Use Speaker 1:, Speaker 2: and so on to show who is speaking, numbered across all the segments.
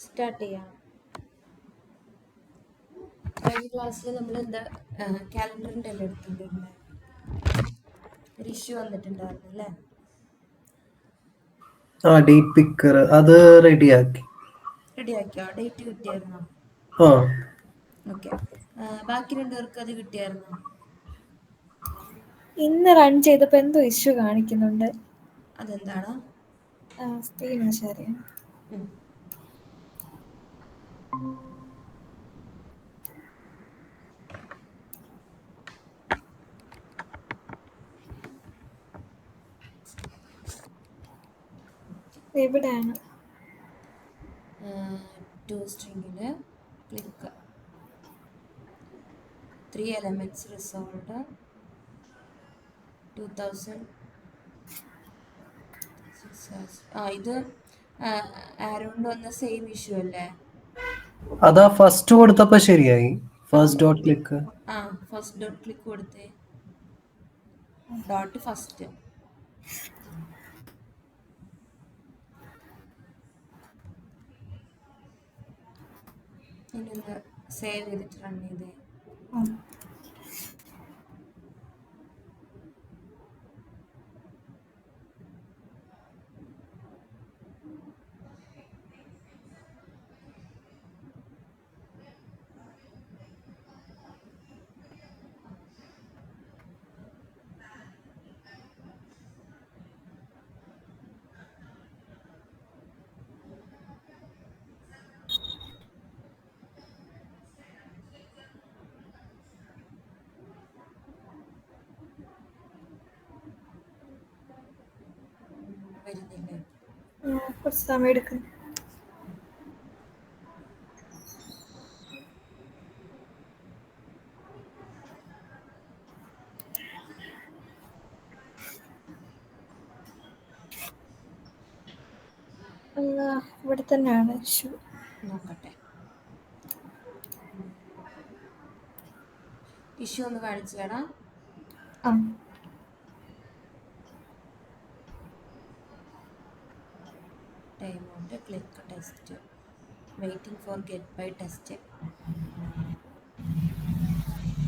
Speaker 1: Start ചെയ്യാം. കഴിഞ്ഞ ക്ലാസ്സിൽ നമ്മൾ എന്താ കാലണ്ടറിൻ്റെ എല്ലാം എടുത്തിട്ടുണ്ടായിരുന്നു. ഒരു ഇഷ്യൂ വന്നിട്ടുണ്ടായിരുന്നു അല്ലേ?
Speaker 2: ഡേറ്റ് പിക്കർ അത് റെഡിയാക്കി.
Speaker 1: റെഡിയാക്കിയോ? ഡേറ്റ് കിട്ടിയായിരുന്നോ?
Speaker 2: ആ
Speaker 1: ഓക്കെ. ബാക്കി രണ്ടുപേർക്ക് അത് കിട്ടിയായിരുന്നോ?
Speaker 3: ഇന്ന് റൺ ചെയ്തപ്പോൾ എന്തോ ഇഷ്യൂ കാണിക്കുന്നുണ്ട്.
Speaker 1: അതെന്താണ്?
Speaker 3: സ്ക്രീൻ ഷെയർ ചെയ്യാം. എവിടെയാണ്?
Speaker 1: ടു സ്ട്രിങ്ങിൽ ക്ലിക്ക് 3 elements resolved 2006. ഇത് ആരോണ്ട് വന്ന സെയിം ഇഷ്യൂ അല്ലേ?
Speaker 2: അതാ ഫസ്റ്റ് കൊടുത്തപ്പോ ശരിയായി. First dot click.
Speaker 1: First dot click കൊടുത്തേ. Dot first. ഇനി ഒന്ന് സേവ് ചെയ്തിട്ട് റൺ ചെയ്തേ. വരുന്നില്ലേ?
Speaker 3: കുറച്ച് സമയം എടുക്കും. ഇവിടെ തന്നെയാണ് ഇഷ്യൂ.
Speaker 1: നോക്കട്ടെ. ഇഷ്യൂ ഒന്ന് കാണിച്ചു തരാം. Time out, click test, waiting for get by test.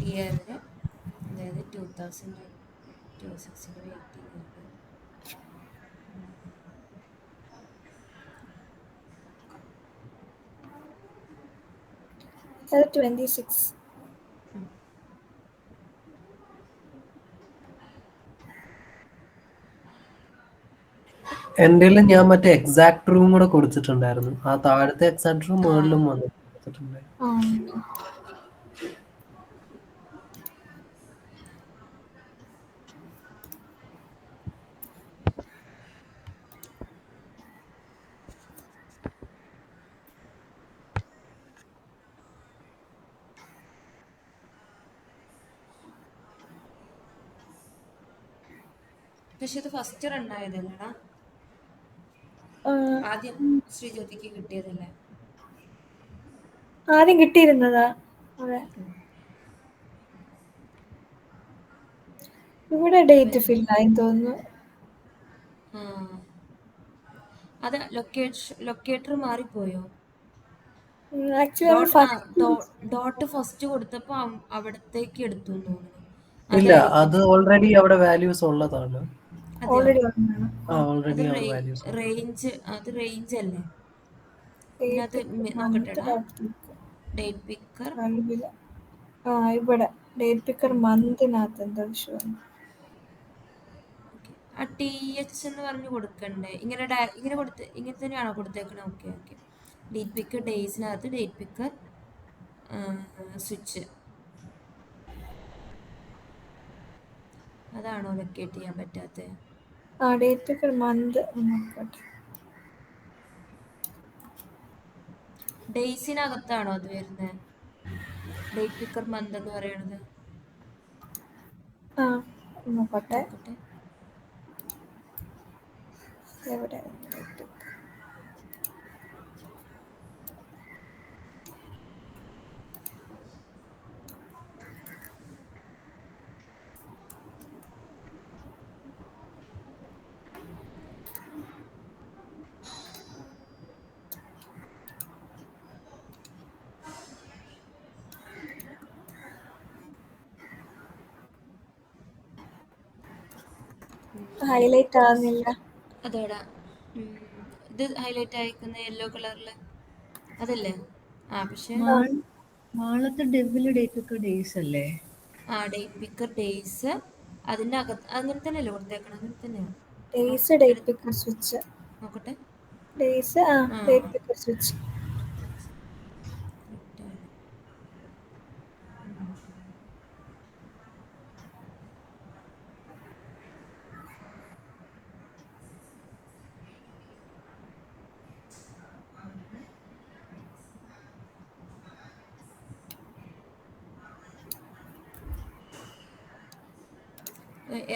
Speaker 1: ഇയറിന് അതായത് 2026 വെയിറ്റിംഗ് ഉണ്ട്.
Speaker 3: അത് 26.
Speaker 2: എൻ്റെ ഞാൻ മറ്റേ എക്സാക്ട് റൂം കൂടെ കൊടുത്തിട്ടുണ്ടായിരുന്നു. ആ താഴത്തെ എക്സാക്ട് റൂം മുകളിലും വന്ന് കൊടുത്തിട്ടുണ്ടായിരുന്നു.
Speaker 1: പക്ഷെ ഇത് ഫസ്റ്റ് റൺ ആയതല്ലടാ. ആദ്യം ശ്രീജ്യോതിക്ക് കിട്ടിയതല്ലേ?
Speaker 3: ആദ്യം കിട്ടിയിരുന്നതാ. അതെ. ഇവിടെ ഡേറ്റ് ഫിൽ ആയി തോന്നുന്നു.
Speaker 1: അത് ലൊക്കേറ്റർ മാറിപ്പോയോ? ഡോട്ട് ഫസ്റ്റ് കൊടുത്തപ്പോ അവിടത്തേക്ക് എടുത്തു തോന്നുന്നു.
Speaker 2: ഇല്ല, അത് ഓൾറെഡി അവിടെ വാല്യൂസ് ഉള്ളതാണ്.
Speaker 3: ഓൾറെഡി
Speaker 1: റേഞ്ച് അല്ലേ? ഇതിനകത്ത് നോക്കട്ടെടാ. ഡേറ്റ് പിക്കർ
Speaker 3: ഇവിടെ ഡേറ്റ് പിക്കർ മന്തിനകത്ത് എന്താ ഇഷ്യൂ?
Speaker 1: ആ TH എന്ന് പറഞ്ഞ് കൊടുക്കണ്ടേ? ഇങ്ങനെ തന്നെയാണോ കൊടുത്തേക്കണേ? ഓക്കെ. ഡേറ്റ് പിക്കർ ഡേയ്സിനകത്ത് ഡേറ്റ് പിക്കർ സ്വിച്ച് അതാണോ ലൊക്കേറ്റ് ചെയ്യാൻ പറ്റാത്തത്?
Speaker 3: ഡേറ്റ് പിക്കർ മന്ത് നോക്കട്ടെ.
Speaker 1: ഡേയ്സിനകത്താണോ അത് വരുന്നത്? ഡേറ്റ് പിക്കർ മന്ത് എന്ന് പറയണത്
Speaker 3: നോക്കട്ടെ. എവിടെ? ഹൈലൈറ്റ് ആവുന്നില്ല.
Speaker 1: അതേടാ ഇത് ഹൈലൈറ്റ് ആയിക്കുന്ന യെല്ലോ കളറിൽ അതല്ലേ? പക്ഷെ
Speaker 4: മാളത്തെ ഡെവില് ഡേറ്റ് ഡേയ്സ് അല്ലേ?
Speaker 1: ഡേറ്റ് പിക്കർ ഡേയ്സ് അതിൻ്റെ അകത്ത് അങ്ങനെ തന്നെയല്ലേ കൊടുത്തേക്കണം? അങ്ങനെ തന്നെയാണ്.
Speaker 3: Days date picker switch.
Speaker 1: നോക്കട്ടെ.
Speaker 3: Days date picker switch.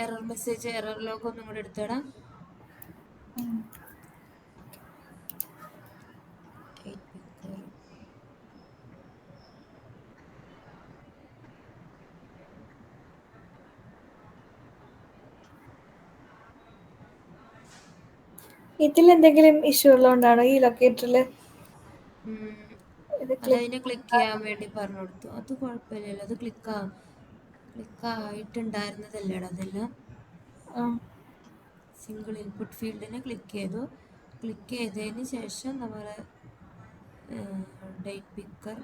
Speaker 1: Error message error log ഒന്നും കൂടെ എടുത്തേടാ.
Speaker 3: ഇതിൽ എന്തെങ്കിലും ഇഷ്യൂ ഉള്ളതുകൊണ്ടാണോ ഈ ലൊക്കേറ്ററിൽ?
Speaker 1: അതതിനെ ക്ലിക്ക് ചെയ്യാൻ വേണ്ടി പറഞ്ഞു കൊടുത്തു. അത് കുഴപ്പമില്ലല്ലോ, അത് ക്ലിക്ക് ആയിട്ടുണ്ടായിരുന്നതല്ലേടാ അതെല്ലാം. സിംഗിൾ ഇൻപുട്ട് ഫീൽഡിനെ ക്ലിക്ക് ചെയ്തു. ക്ലിക്ക് ചെയ്തതിന് ശേഷം നമ്മൾ date picker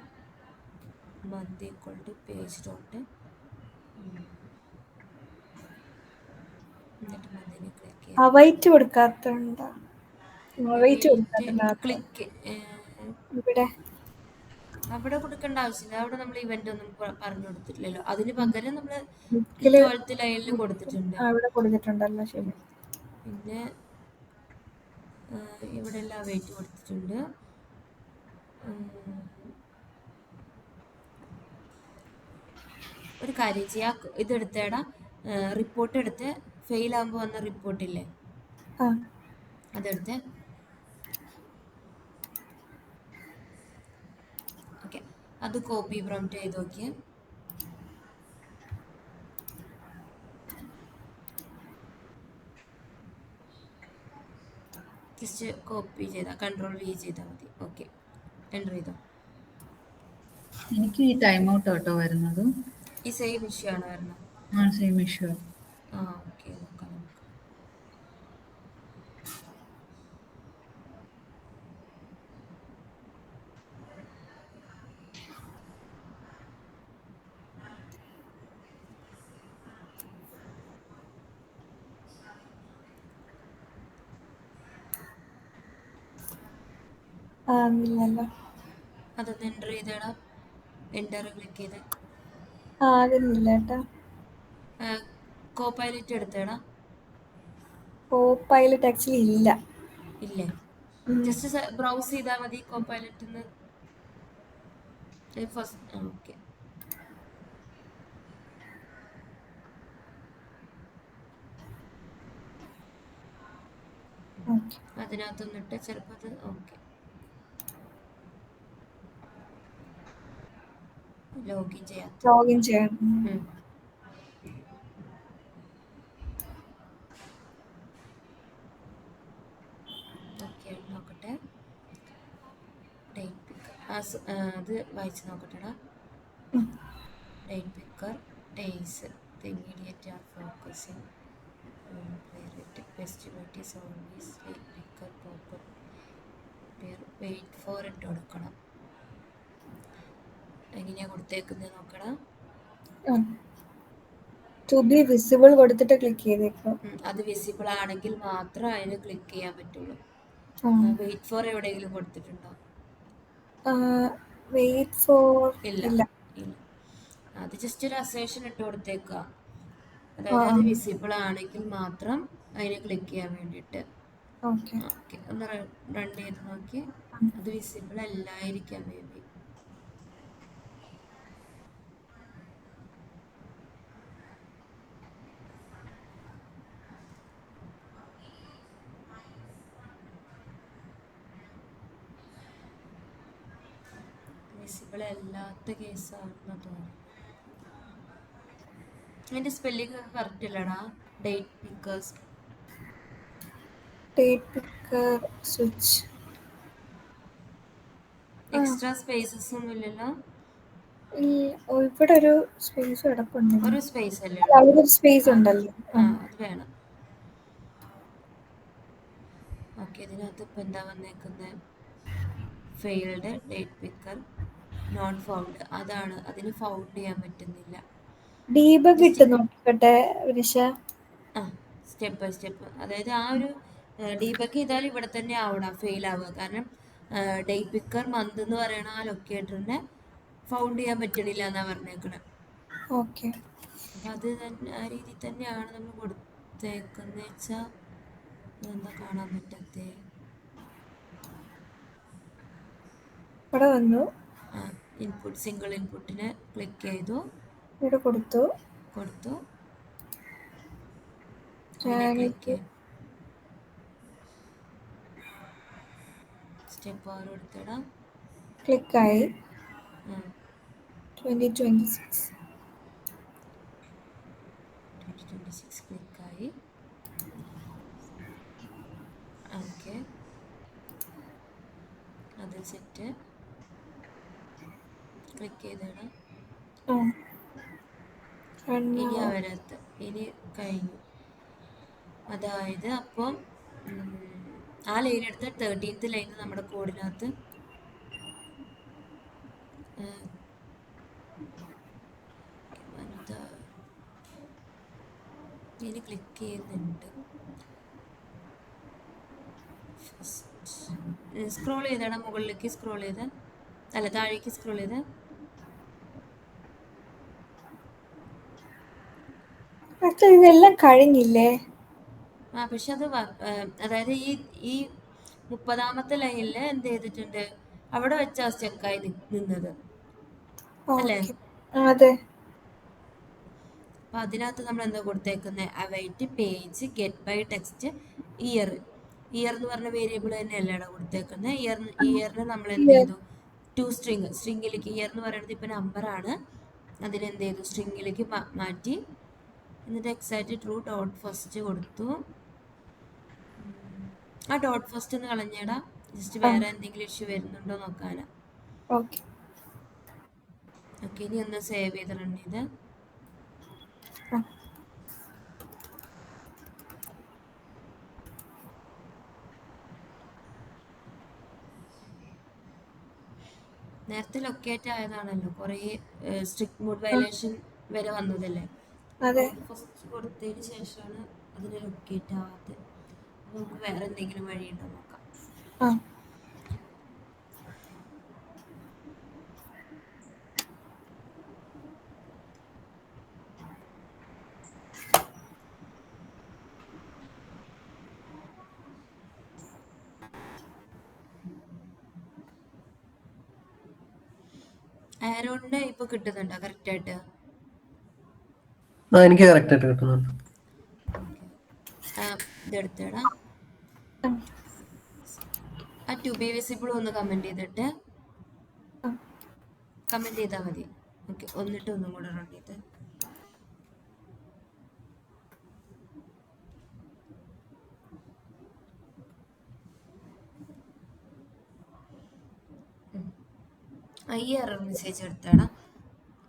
Speaker 1: month equal to page dot എന്നിട്ട് മന്തിനെ ക്ലിക്ക് ചെയ്യാം.
Speaker 3: അവൈറ്റ് കൊടുക്കാത്തതുണ്ടോ? അവൈറ്റ് കൊടുക്കാത്തതുണ്ടോ?
Speaker 1: ക്ലിക്ക്
Speaker 3: ഇവിടെ
Speaker 1: അവിടെ കൊടുക്കേണ്ട ആവശ്യമില്ല. അവിടെ നമ്മൾ ഇവന്റ് ഒന്നും പറഞ്ഞു കൊടുത്തിട്ടില്ലല്ലോ. അതിന് പകരം നമ്മൾ
Speaker 3: ബുക്കില്
Speaker 1: 12th ലൈനിൽ കൊടുത്തിട്ടുണ്ട്.
Speaker 3: അവിടെ കൊടുത്തിട്ടുണ്ടല്ലോ. ശരി.
Speaker 1: പിന്നെ ഇവിടെ എല്ലാം വെയിറ്റ് കൊടുത്തിട്ടുണ്ട്. ഒരു കാര്യം ചെയ്യാം, ഇതെടുത്തേടാ, റിപ്പോർട്ട് എടുത്ത് ഫെയിൽ ആകുമ്പോൾ വന്ന റിപ്പോർട്ടില്ലേ അതെടുത്ത്. ഓക്കെ, അത് കോപ്പി പ്രോംപ്റ്റ് ചെയ്ത് നോക്കിയേ. ജസ്റ്റ് കോപ്പി ചെയ്താൽ കൺട്രോൾ V ചെയ്താൽ മതി. ഓക്കെ, എൻ്റർ ചെയ്തോ.
Speaker 4: എനിക്ക് ഈ ടൈം ഔട്ട് കേട്ടോ വരുന്നത്.
Speaker 1: ഈ സെയിം ഇഷ്യൂ ആണ് വരുന്നത്.
Speaker 4: Same issue.
Speaker 1: ഓക്കെ, നോക്കാം നമുക്ക്.
Speaker 3: ഇല്ലല്ലോ.
Speaker 1: അതൊന്ന് എൻ്റർ ചെയ്തേടാ. എൻ്റർ ക്ലിക്ക് ചെയ്ത്
Speaker 3: അതൊന്നുമില്ല കേട്ടോ.
Speaker 1: കോപ്പൈലറ്റ് എടുത്തേടാ.
Speaker 3: കോപ്പൈലറ്റ് ആക്ച്വലി ഇല്ല.
Speaker 1: ഇല്ലേ? ജസ്റ്റ് ബ്രൗസ് ചെയ്താൽ മതി കോപ്പൈലറ്റ്. First okay. അതിനകത്തൊന്നിട്ട് ചിലപ്പോൾ അത് ഓക്കെ. ലോഗിൻ ചെയ്യാം. ഓക്കെ, നോക്കട്ടെ. ഡേറ്റ് പിക്കർ അത് വായിച്ച് നോക്കട്ടെടാ. Date picker days the immediate are focusing estimate is always date picker popper wait for ഇട്ട് കൊടുക്കണം. എങ്ങനെയാണ് കൊടുത്തേക്കുന്നത് നോക്കണം.
Speaker 3: ടു ബി വിസിബിൾ കൊടുത്തിട്ട് ക്ലിക്ക് ചെയ്തേക്കാം.
Speaker 1: അത് വിസിബിൾ ആണെങ്കിൽ മാത്രം അതിന് ക്ലിക്ക് ചെയ്യാൻ പറ്റുള്ളൂ. വെയിറ്റ് ഫോർ എവിടെയെങ്കിലും കൊടുത്തിട്ടുണ്ടോ?
Speaker 3: വെയിറ്റ് ഫോർ
Speaker 1: ഇല്ല. അത് ജസ്റ്റ് ഒരു അസേഷൻ ഇട്ട് കൊടുത്തേക്കുക. അതായത് അത് വിസിബിൾ ആണെങ്കിൽ മാത്രം അതിനെ ക്ലിക്ക് ചെയ്യാൻ വേണ്ടിയിട്ട്. ഓക്കെ, ഒന്ന് റൺ ചെയ്ത് നോക്കി. അത് വിസിബിൾ അല്ലായിരിക്കാം മേ ബി. വിസിബിൾ അല്ലാത്ത കേസാണെന്ന് തോന്നുന്നു. അതിന്റെ സ്പെല്ലിംഗ് കറക്റ്റ് ഇല്ലടാ. Date picker
Speaker 3: switch
Speaker 1: extra spaces ഒന്നും ഇല്ലല്ലോ.
Speaker 3: ഇവിടെ ഒരു സ്പേസ് കിടപ്പുണ്ട്.
Speaker 1: ഒരു സ്പേസ് അല്ലേ?
Speaker 3: ഒരു സ്പേസ് ഉണ്ടല്ലോ.
Speaker 1: അത് വേണം. ഓക്കെ, ഇതിനകത്ത് ഇപ്പം എന്താ വന്നേക്കുന്നത്? Failed date picker not found. അതാണ്, അതിന് ഫൗണ്ട് ചെയ്യാൻ പറ്റുന്നില്ല.
Speaker 3: ഡീബഗ് ഇട്ട് നോക്കട്ടെ വിനിഷ.
Speaker 1: ആ, സ്റ്റെപ്പ് ബൈ സ്റ്റെപ്പ്. അതായത് ആ ഒരു ഡീബഗ് ചെയ്താൽ ഇവിടെ തന്നെ ആവണം ഫെയിൽ ആവുക. കാരണം ഡേറ്റ് പിക്കർ മന്ത് എന്ന് പറയണ ആ ലൊക്കേറ്ററിനെ ഫൗണ്ട് ചെയ്യാൻ പറ്റണില്ല എന്നാണ് പറഞ്ഞേക്കണത്.
Speaker 3: ഓക്കെ.
Speaker 1: അപ്പം അത് തന്നെ ആ രീതിയിൽ തന്നെയാണ് നമ്മൾ കൊടുത്തേക്കുന്നത് വെച്ചാൽ എന്താ കാണാൻ പറ്റാത്തേ?
Speaker 3: ഇവിടെ വന്നു.
Speaker 1: ഇൻപുട്ട് സിംഗിൾ ഇൻപുട്ടിനെ ക്ലിക്ക് ചെയ്തു,
Speaker 3: ഇവിടെ കൊടുത്തു.
Speaker 1: പിന്നെ ക്ലിക്ക് ചെയ്യും. സ്റ്റെപ്പ് 6 കൊടുത്തിടാം.
Speaker 3: ക്ലിക്കായി. 2026
Speaker 1: ക്ലിക്കായി. ഓക്കെ, അത് സെറ്റ്. ക്ലിക്ക് ചെയ്തിടാം. ഇനി അവരത്ത് ഇനി കഴിഞ്ഞു. അതായത് അപ്പം ആ ലൈൻ എടുത്ത് 13th ലൈൻ നമ്മുടെ കോഡിനകത്ത് ഇനി ക്ലിക്ക് ചെയ്യുന്നുണ്ട്. സ്ക്രോൾ ചെയ്തേടാ, മുകളിലേക്ക് സ്ക്രോൾ ചെയ്ത്, അല്ല താഴേക്ക് സ്ക്രോൾ ചെയ്ത്.
Speaker 3: ഇതെല്ലാം കഴിഞ്ഞില്ലേ?
Speaker 1: പക്ഷെ അത് അതായത് ഈ 30ാമത്തെ ലൈനിൽ എന്ത് ചെയ്തിട്ടുണ്ട്, അവിടെ വെച്ചാ സ്റ്റക്കായി നിന്നത് അല്ലേ?
Speaker 3: അതെ.
Speaker 1: അപ്പൊ അതിനകത്ത് നമ്മൾ എന്താ കൊടുത്തേക്കുന്നത്? Await page get by text year എന്ന് പറഞ്ഞ വേരിയബിൾ തന്നെയല്ലേ ഇവിടെ കൊടുത്തേക്കുന്നത്. ഇയറിന് നമ്മൾ എന്ത് ചെയ്തു? സ്ട്രിങ്ങിലേക്ക് ഇയർ എന്ന് പറയുന്നത് ഇപ്പൊ നമ്പറാണ്, അതിനെന്ത് ചെയ്തു? സ്ട്രിങ്ങിലേക്ക് മാറ്റി. എന്നിട്ട് എക്സാക്റ്റ് ട്രൂ ഡോട്ട് ഫസ്റ്റ് കൊടുത്തു. ആ ഡോട്ട് ഫസ്റ്റ് ഒന്ന് കളഞ്ഞേടാ, ജസ്റ്റ് വേറെ എന്തെങ്കിലും ഇഷ്യൂ വരുന്നുണ്ടോ നോക്കാനാ.
Speaker 3: ഓക്കെ,
Speaker 1: ഇനി ഒന്ന് സേവ് ചെയ്ത് റൺ ചെയ്ത്. നേരത്തെ ലൊക്കേറ്റ് ആയതാണല്ലോ, കുറേ സ്ട്രിക്ട് മോഡ് വയലേഷൻ വരെ വന്നതല്ലേ. ഫസ്റ്റ് കൊടുത്തതിന് ശേഷമാണ് അതിന് ലൊക്കേറ്റ് ആവാത്തത്. നമുക്ക് വേറെ എന്തെങ്കിലും വഴിയുണ്ടോ നോക്കാം. ആരോണിന് ഇപ്പൊ കിട്ടുന്നുണ്ടോ കറക്റ്റ് ആയിട്ട്?
Speaker 2: എനിക്ക് കറക്റ്റ് ആയിട്ട് കിട്ടുന്നുണ്ട്.
Speaker 1: ഇതെടുത്തേടാ, ആ ടു ബി വിസിബിൾ ഒന്ന് കമന്റ് ചെയ്തിട്ട് കമന്റ് ചെയ്താൽ മതി. ഓക്കെ, എന്നിട്ട് ഒന്നും കൂടെ റൺ ചെയ്ത്. ഈ എറർ മെസ്സേജ് എടുത്താടാ.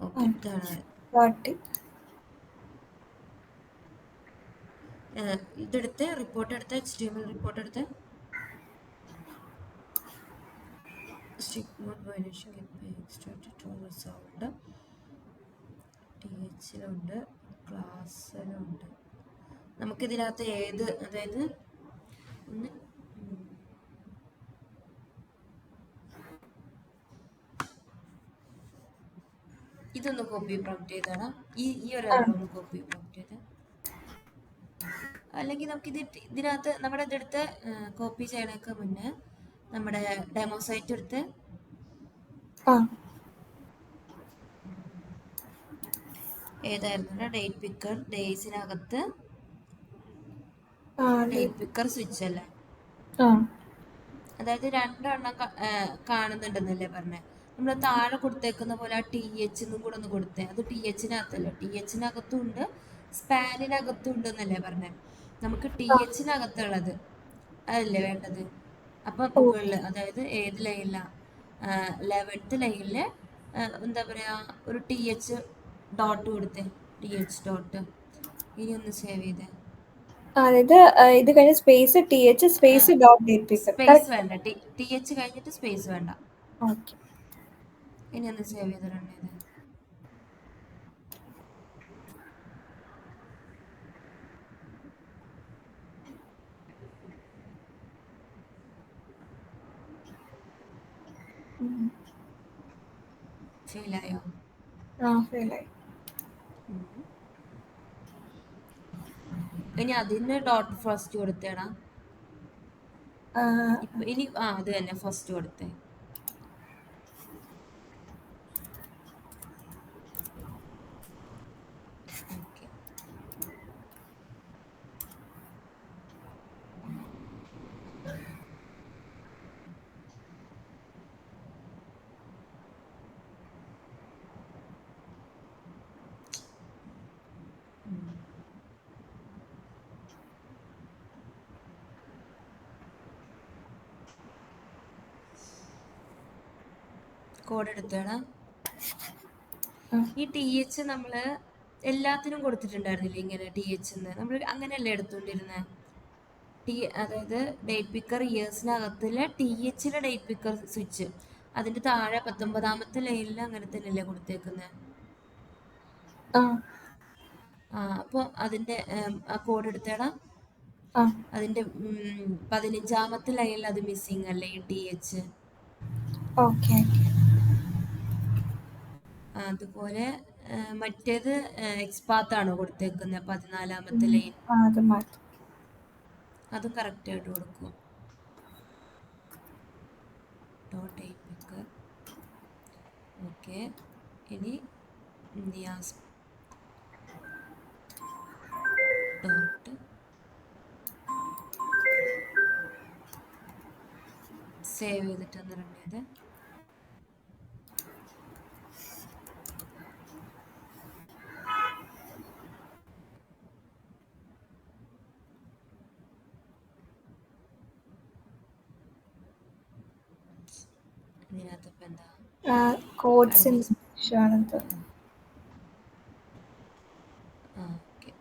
Speaker 1: ഓക്കെ, ഇതെടുത്ത് റിപ്പോർട്ട് എടുത്ത് HTML റിപ്പോർട്ട് എടുത്ത് THലുണ്ട്, ക്ലാസ്സിലുണ്ട്. നമുക്കിതിനകത്ത് ഏത്, അതായത് ഒന്ന് ഇതൊന്ന് കോപ്പി പ്രൊമക്റ്റ് ചെയ്താണ്. ഈ ഒരു ഒന്ന് കോപ്പി പ്രൊമക്റ്റ് ചെയ്ത്, അല്ലെങ്കിൽ നമുക്ക് ഇതിനകത്ത് നമ്മുടെ ഇതെടുത്ത് കോപ്പി ചെയ്യണേക്ക് മുന്നേ നമ്മുടെ ഡെമോ സൈറ്റ് എടുത്ത് ഏതായിരുന്നു ഡേറ്റ് പിക്കർ ഡേയ്സിനകത്ത് ഡേറ്റ് പിക്കർ സ്വിച്ച് അല്ലേ, അതായത് രണ്ടെണ്ണം കാണുന്നുണ്ടെന്നല്ലേ പറഞ്ഞേ. നമ്മൾ താഴെ കൊടുത്തേക്കുന്ന പോലെ ആ TH എന്നും കൂടെ ഒന്ന് കൊടുത്തേ. അത് THനകത്തല്ലോ, THനകത്തും ഉണ്ട് സ്പാനിനകത്തും ഉണ്ട് എന്നല്ലേ പറഞ്ഞേ. നമുക്ക് THനകത്തുള്ളത് അതല്ലേ വേണ്ടത്. അപ്പൊ മുകളിൽ, അതായത് ഏത് ലൈനിലാ, 11th ലൈനില് എന്താ പറയാ, ഒരു TH ഡോട്ട് കൊടുത്തേ, TH ഡോട്ട്. ഇനി ഒന്ന് സേവ് ചെയ്തേ.
Speaker 3: അതായത് ഇത് കഴിഞ്ഞ് space TH space dot date picker.
Speaker 1: Space വേണ്ട, TH കഴിഞ്ഞിട്ട് സ്പേസ് വേണ്ട.
Speaker 3: ഓക്കെ.
Speaker 1: ഇനി ഒന്ന് സേവ് ചെയ്ത് റൺ ചെയ്ത്. ഫീലായോ?
Speaker 3: ഫീലായി.
Speaker 1: ഇനി അതിന് ഡോട്ട് ഫസ്റ്റ് കൊടുത്തേടാ. ഇനി അത് തന്നെ ഫസ്റ്റ് കൊടുത്തേ. ഓക്കെ. കോഡ് എടുത്തേടാ. ഈ TH നമ്മള് എല്ലാത്തിനും കൊടുത്തിട്ടുണ്ടായിരുന്നില്ലേ ഇങ്ങനെ TH നമ്മൾ അങ്ങനെയല്ലേ എടുത്തോണ്ടിരുന്നത്? അതായത് ഡേറ്റ് പിക്കർ ഇയേഴ്സിനകത്തിലെ THയുടെ ഡേറ്റ് പിക്കർ സ്വിച്ച് അതിന്റെ താഴെ 19ാമത്തെ ലൈനിൽ അങ്ങനെ തന്നെയല്ലേ കൊടുത്തേക്കുന്നത്? അപ്പോൾ അതിന്റെ ആ കോഡ് എടുത്തേടാ. അതിന്റെ 15ാമത്തെ ലൈനിൽ അത് മിസ്സിങ് അല്ലേ ഈ TH? അതുപോലെ മറ്റേത് എക്സ്പാത്താണോ കൊടുത്തേക്കുന്നത് 14ാമത്തെ ലൈൻ? അത് കറക്റ്റ് ആയിട്ട് കൊടുക്കും. Dot date picker. ഓക്കെ. ഇനി നിയാസ് ഡോട്ട് സേവ് ചെയ്തിട്ടൊന്ന് റൺ ചെയ്ത്. ഇതിനകത്തിപ്പോൾ എന്താ
Speaker 3: കോഡ്സിന്റെ ഇഷ്യൂ ആണെന്ന്.
Speaker 1: ഓക്കെ.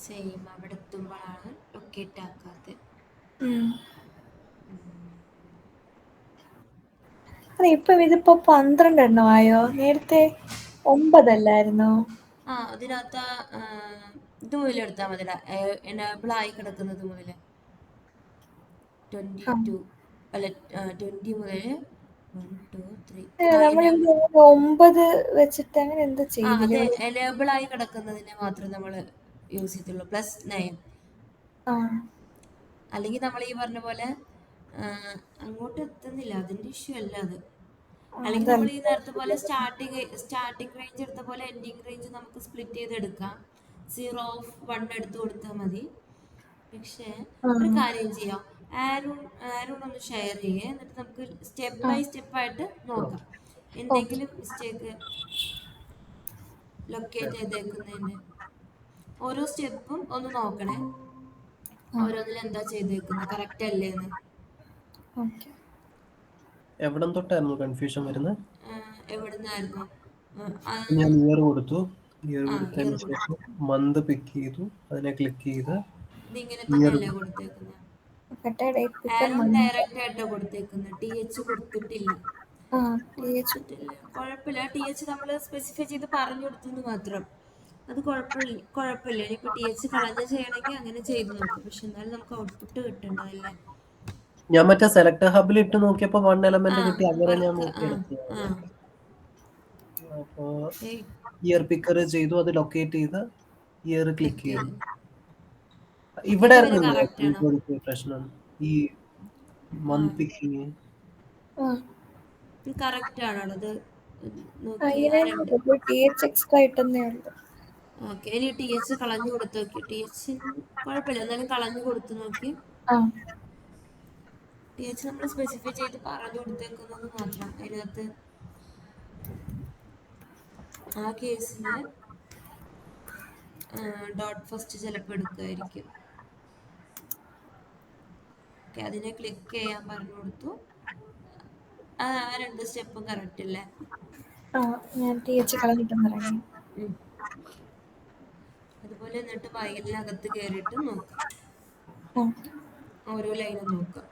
Speaker 1: സെയിം അവിടെ എത്തുമ്പോഴാണ് ലൊക്കേറ്റ് ആക്കാത്തത്.
Speaker 3: ഇതിപ്പോ 12 എണ്ണമായോ? നേരത്തെ 9 അല്ലായിരുന്നോ?
Speaker 1: അതിനകത്ത് ഇത് മുതൽ എടുത്താൽ മതി. എനേബിൾ ആയി കിടക്കുന്നത് മുതൽ 22 അല്ല 20 മുതൽ 1 2 3
Speaker 3: 9 വെച്ചിട്ട് അങ്ങനെ എന്താ
Speaker 1: അതെ, എനേബിൾ ആയി കിടക്കുന്നതിനെ മാത്രമേ നമ്മൾ യൂസ് ചെയ്തുള്ളൂ. +9. അല്ലെങ്കിൽ നമ്മൾ ഈ പറഞ്ഞ പോലെ അങ്ങോട്ട് എത്തുന്നില്ല, അതിന്റെ ഇഷ്യൂ അല്ല അത്. അല്ലെങ്കിൽ നമ്മൾ ഈ നേരത്തെ പോലെ സ്റ്റാർട്ടിംഗ് റേഞ്ച് എടുത്ത പോലെ എൻഡിങ് റേഞ്ച് നമുക്ക് സ്പ്ലിറ്റ് ചെയ്തെടുക്കാം. 0 ഓഫ് 1 എടുത്ത് കൊടുത്താൽ മതി. പക്ഷേ ഒരു കാര്യം ചെയ്യാം, ആരോൺ ഒന്ന് ഷെയർ ചെയ്യേ, എന്നിട്ട് നമുക്ക് സ്റ്റെപ്പ് ബൈ സ്റ്റെപ്പ് ആയിട്ട് നോക്കാം. എന്തെങ്കിലും മിസ്റ്റേക്ക് ലൊക്കേറ്റ് ചെയ്തേക്കുന്നതിന് ഓരോ സ്റ്റെപ്പും ഒന്ന് നോക്കണേ. ഓരോന്നിൽ എന്താ ചെയ്തേക്കുന്നത്, കറക്റ്റ് അല്ലേന്ന്.
Speaker 2: എവിടം തൊട്ടായിരുന്നു കൺഫ്യൂഷൻ വരുന്നത്?
Speaker 1: എവിടുന്നായിരുന്നു?
Speaker 2: ഞാൻ ഇയർ കൊടുത്തു. ഇയർ കൊടുത്തതിന് ശേഷം മന്ത് പിക്ക് ചെയ്തു, അതിനെ ക്ലിക്ക് ചെയ്ത്
Speaker 1: ഇതിങ്ങനെ തന്നെയല്ലേ കൊടുത്തേക്കുന്നത്? ആരോൺ ഡയറക്റ്റ് ആയിട്ടോ കൊടുത്തേക്കുന്നത്, TH കൊടുത്തിട്ടില്ല. കുഴപ്പമില്ല, TH നമ്മൾ സ്പെസിഫൈ ചെയ്ത് പറഞ്ഞു കൊടുത്തെന്ന് മാത്രം. അത് കുഴപ്പമില്ല. ഇനിയിപ്പോൾ TH കളഞ്ഞ് ചെയ്യണമെങ്കിൽ അങ്ങനെ ചെയ്ത് നോക്കും. പക്ഷെ എന്നാലും നമുക്ക് ഔട്ട്പുട്ട് കിട്ടണ്ടല്ലേ.
Speaker 2: ഞാൻ മറ്റേ സെലക്ട് ഹബിൽ ഇട്ട് നോക്കിയപ്പോ 1 എലമെന്റ് കിട്ടി, അങ്ങനെ ഞാൻ നോക്കിയെടുത്തു. അപ്പോ ഇയർ പിക്കർ ചെയ്തു, അത് ലൊക്കേറ്റ് ചെയ്ത് ഇയർ ക്ലിക്ക് ചെയ്തു. ഇവിടെ പ്രശ്നം ഈ മന്ത് പിക്കിങ്
Speaker 1: കറക്റ്റ് ആണോ അത്? ഓക്കെ. ഇനി TH കളഞ്ഞു കൊടുത്ത് നോക്കി. TH കുഴപ്പമില്ല, എന്നാലും കളഞ്ഞു കൊടുത്തു നോക്കി. TH നമ്മൾ സ്പെസിഫൈ ചെയ്ത് പറഞ്ഞു കൊടുത്തേക്കുന്നത് മാത്രം. അതിനകത്ത് ആ കേസിൽ ഡോട്ട് ഫസ്റ്റ് ചിലപ്പോൾ എടുക്കുമായിരിക്കും. ഓക്കെ, അതിനെ ക്ലിക്ക് ചെയ്യാൻ പറഞ്ഞു കൊടുത്തു. ആ 2 സ്റ്റെപ്പും കറക്റ്റ് അല്ലേ?
Speaker 3: ഞാൻ TH കളഞ്ഞിട്ടെന്ന് പറയാം.
Speaker 1: അതുപോലെ എന്നിട്ട് വയലിനകത്ത് കയറിയിട്ട് നോക്കാം,
Speaker 3: ഓക്കെ.
Speaker 1: ഓരോ ലൈനും നോക്കാം.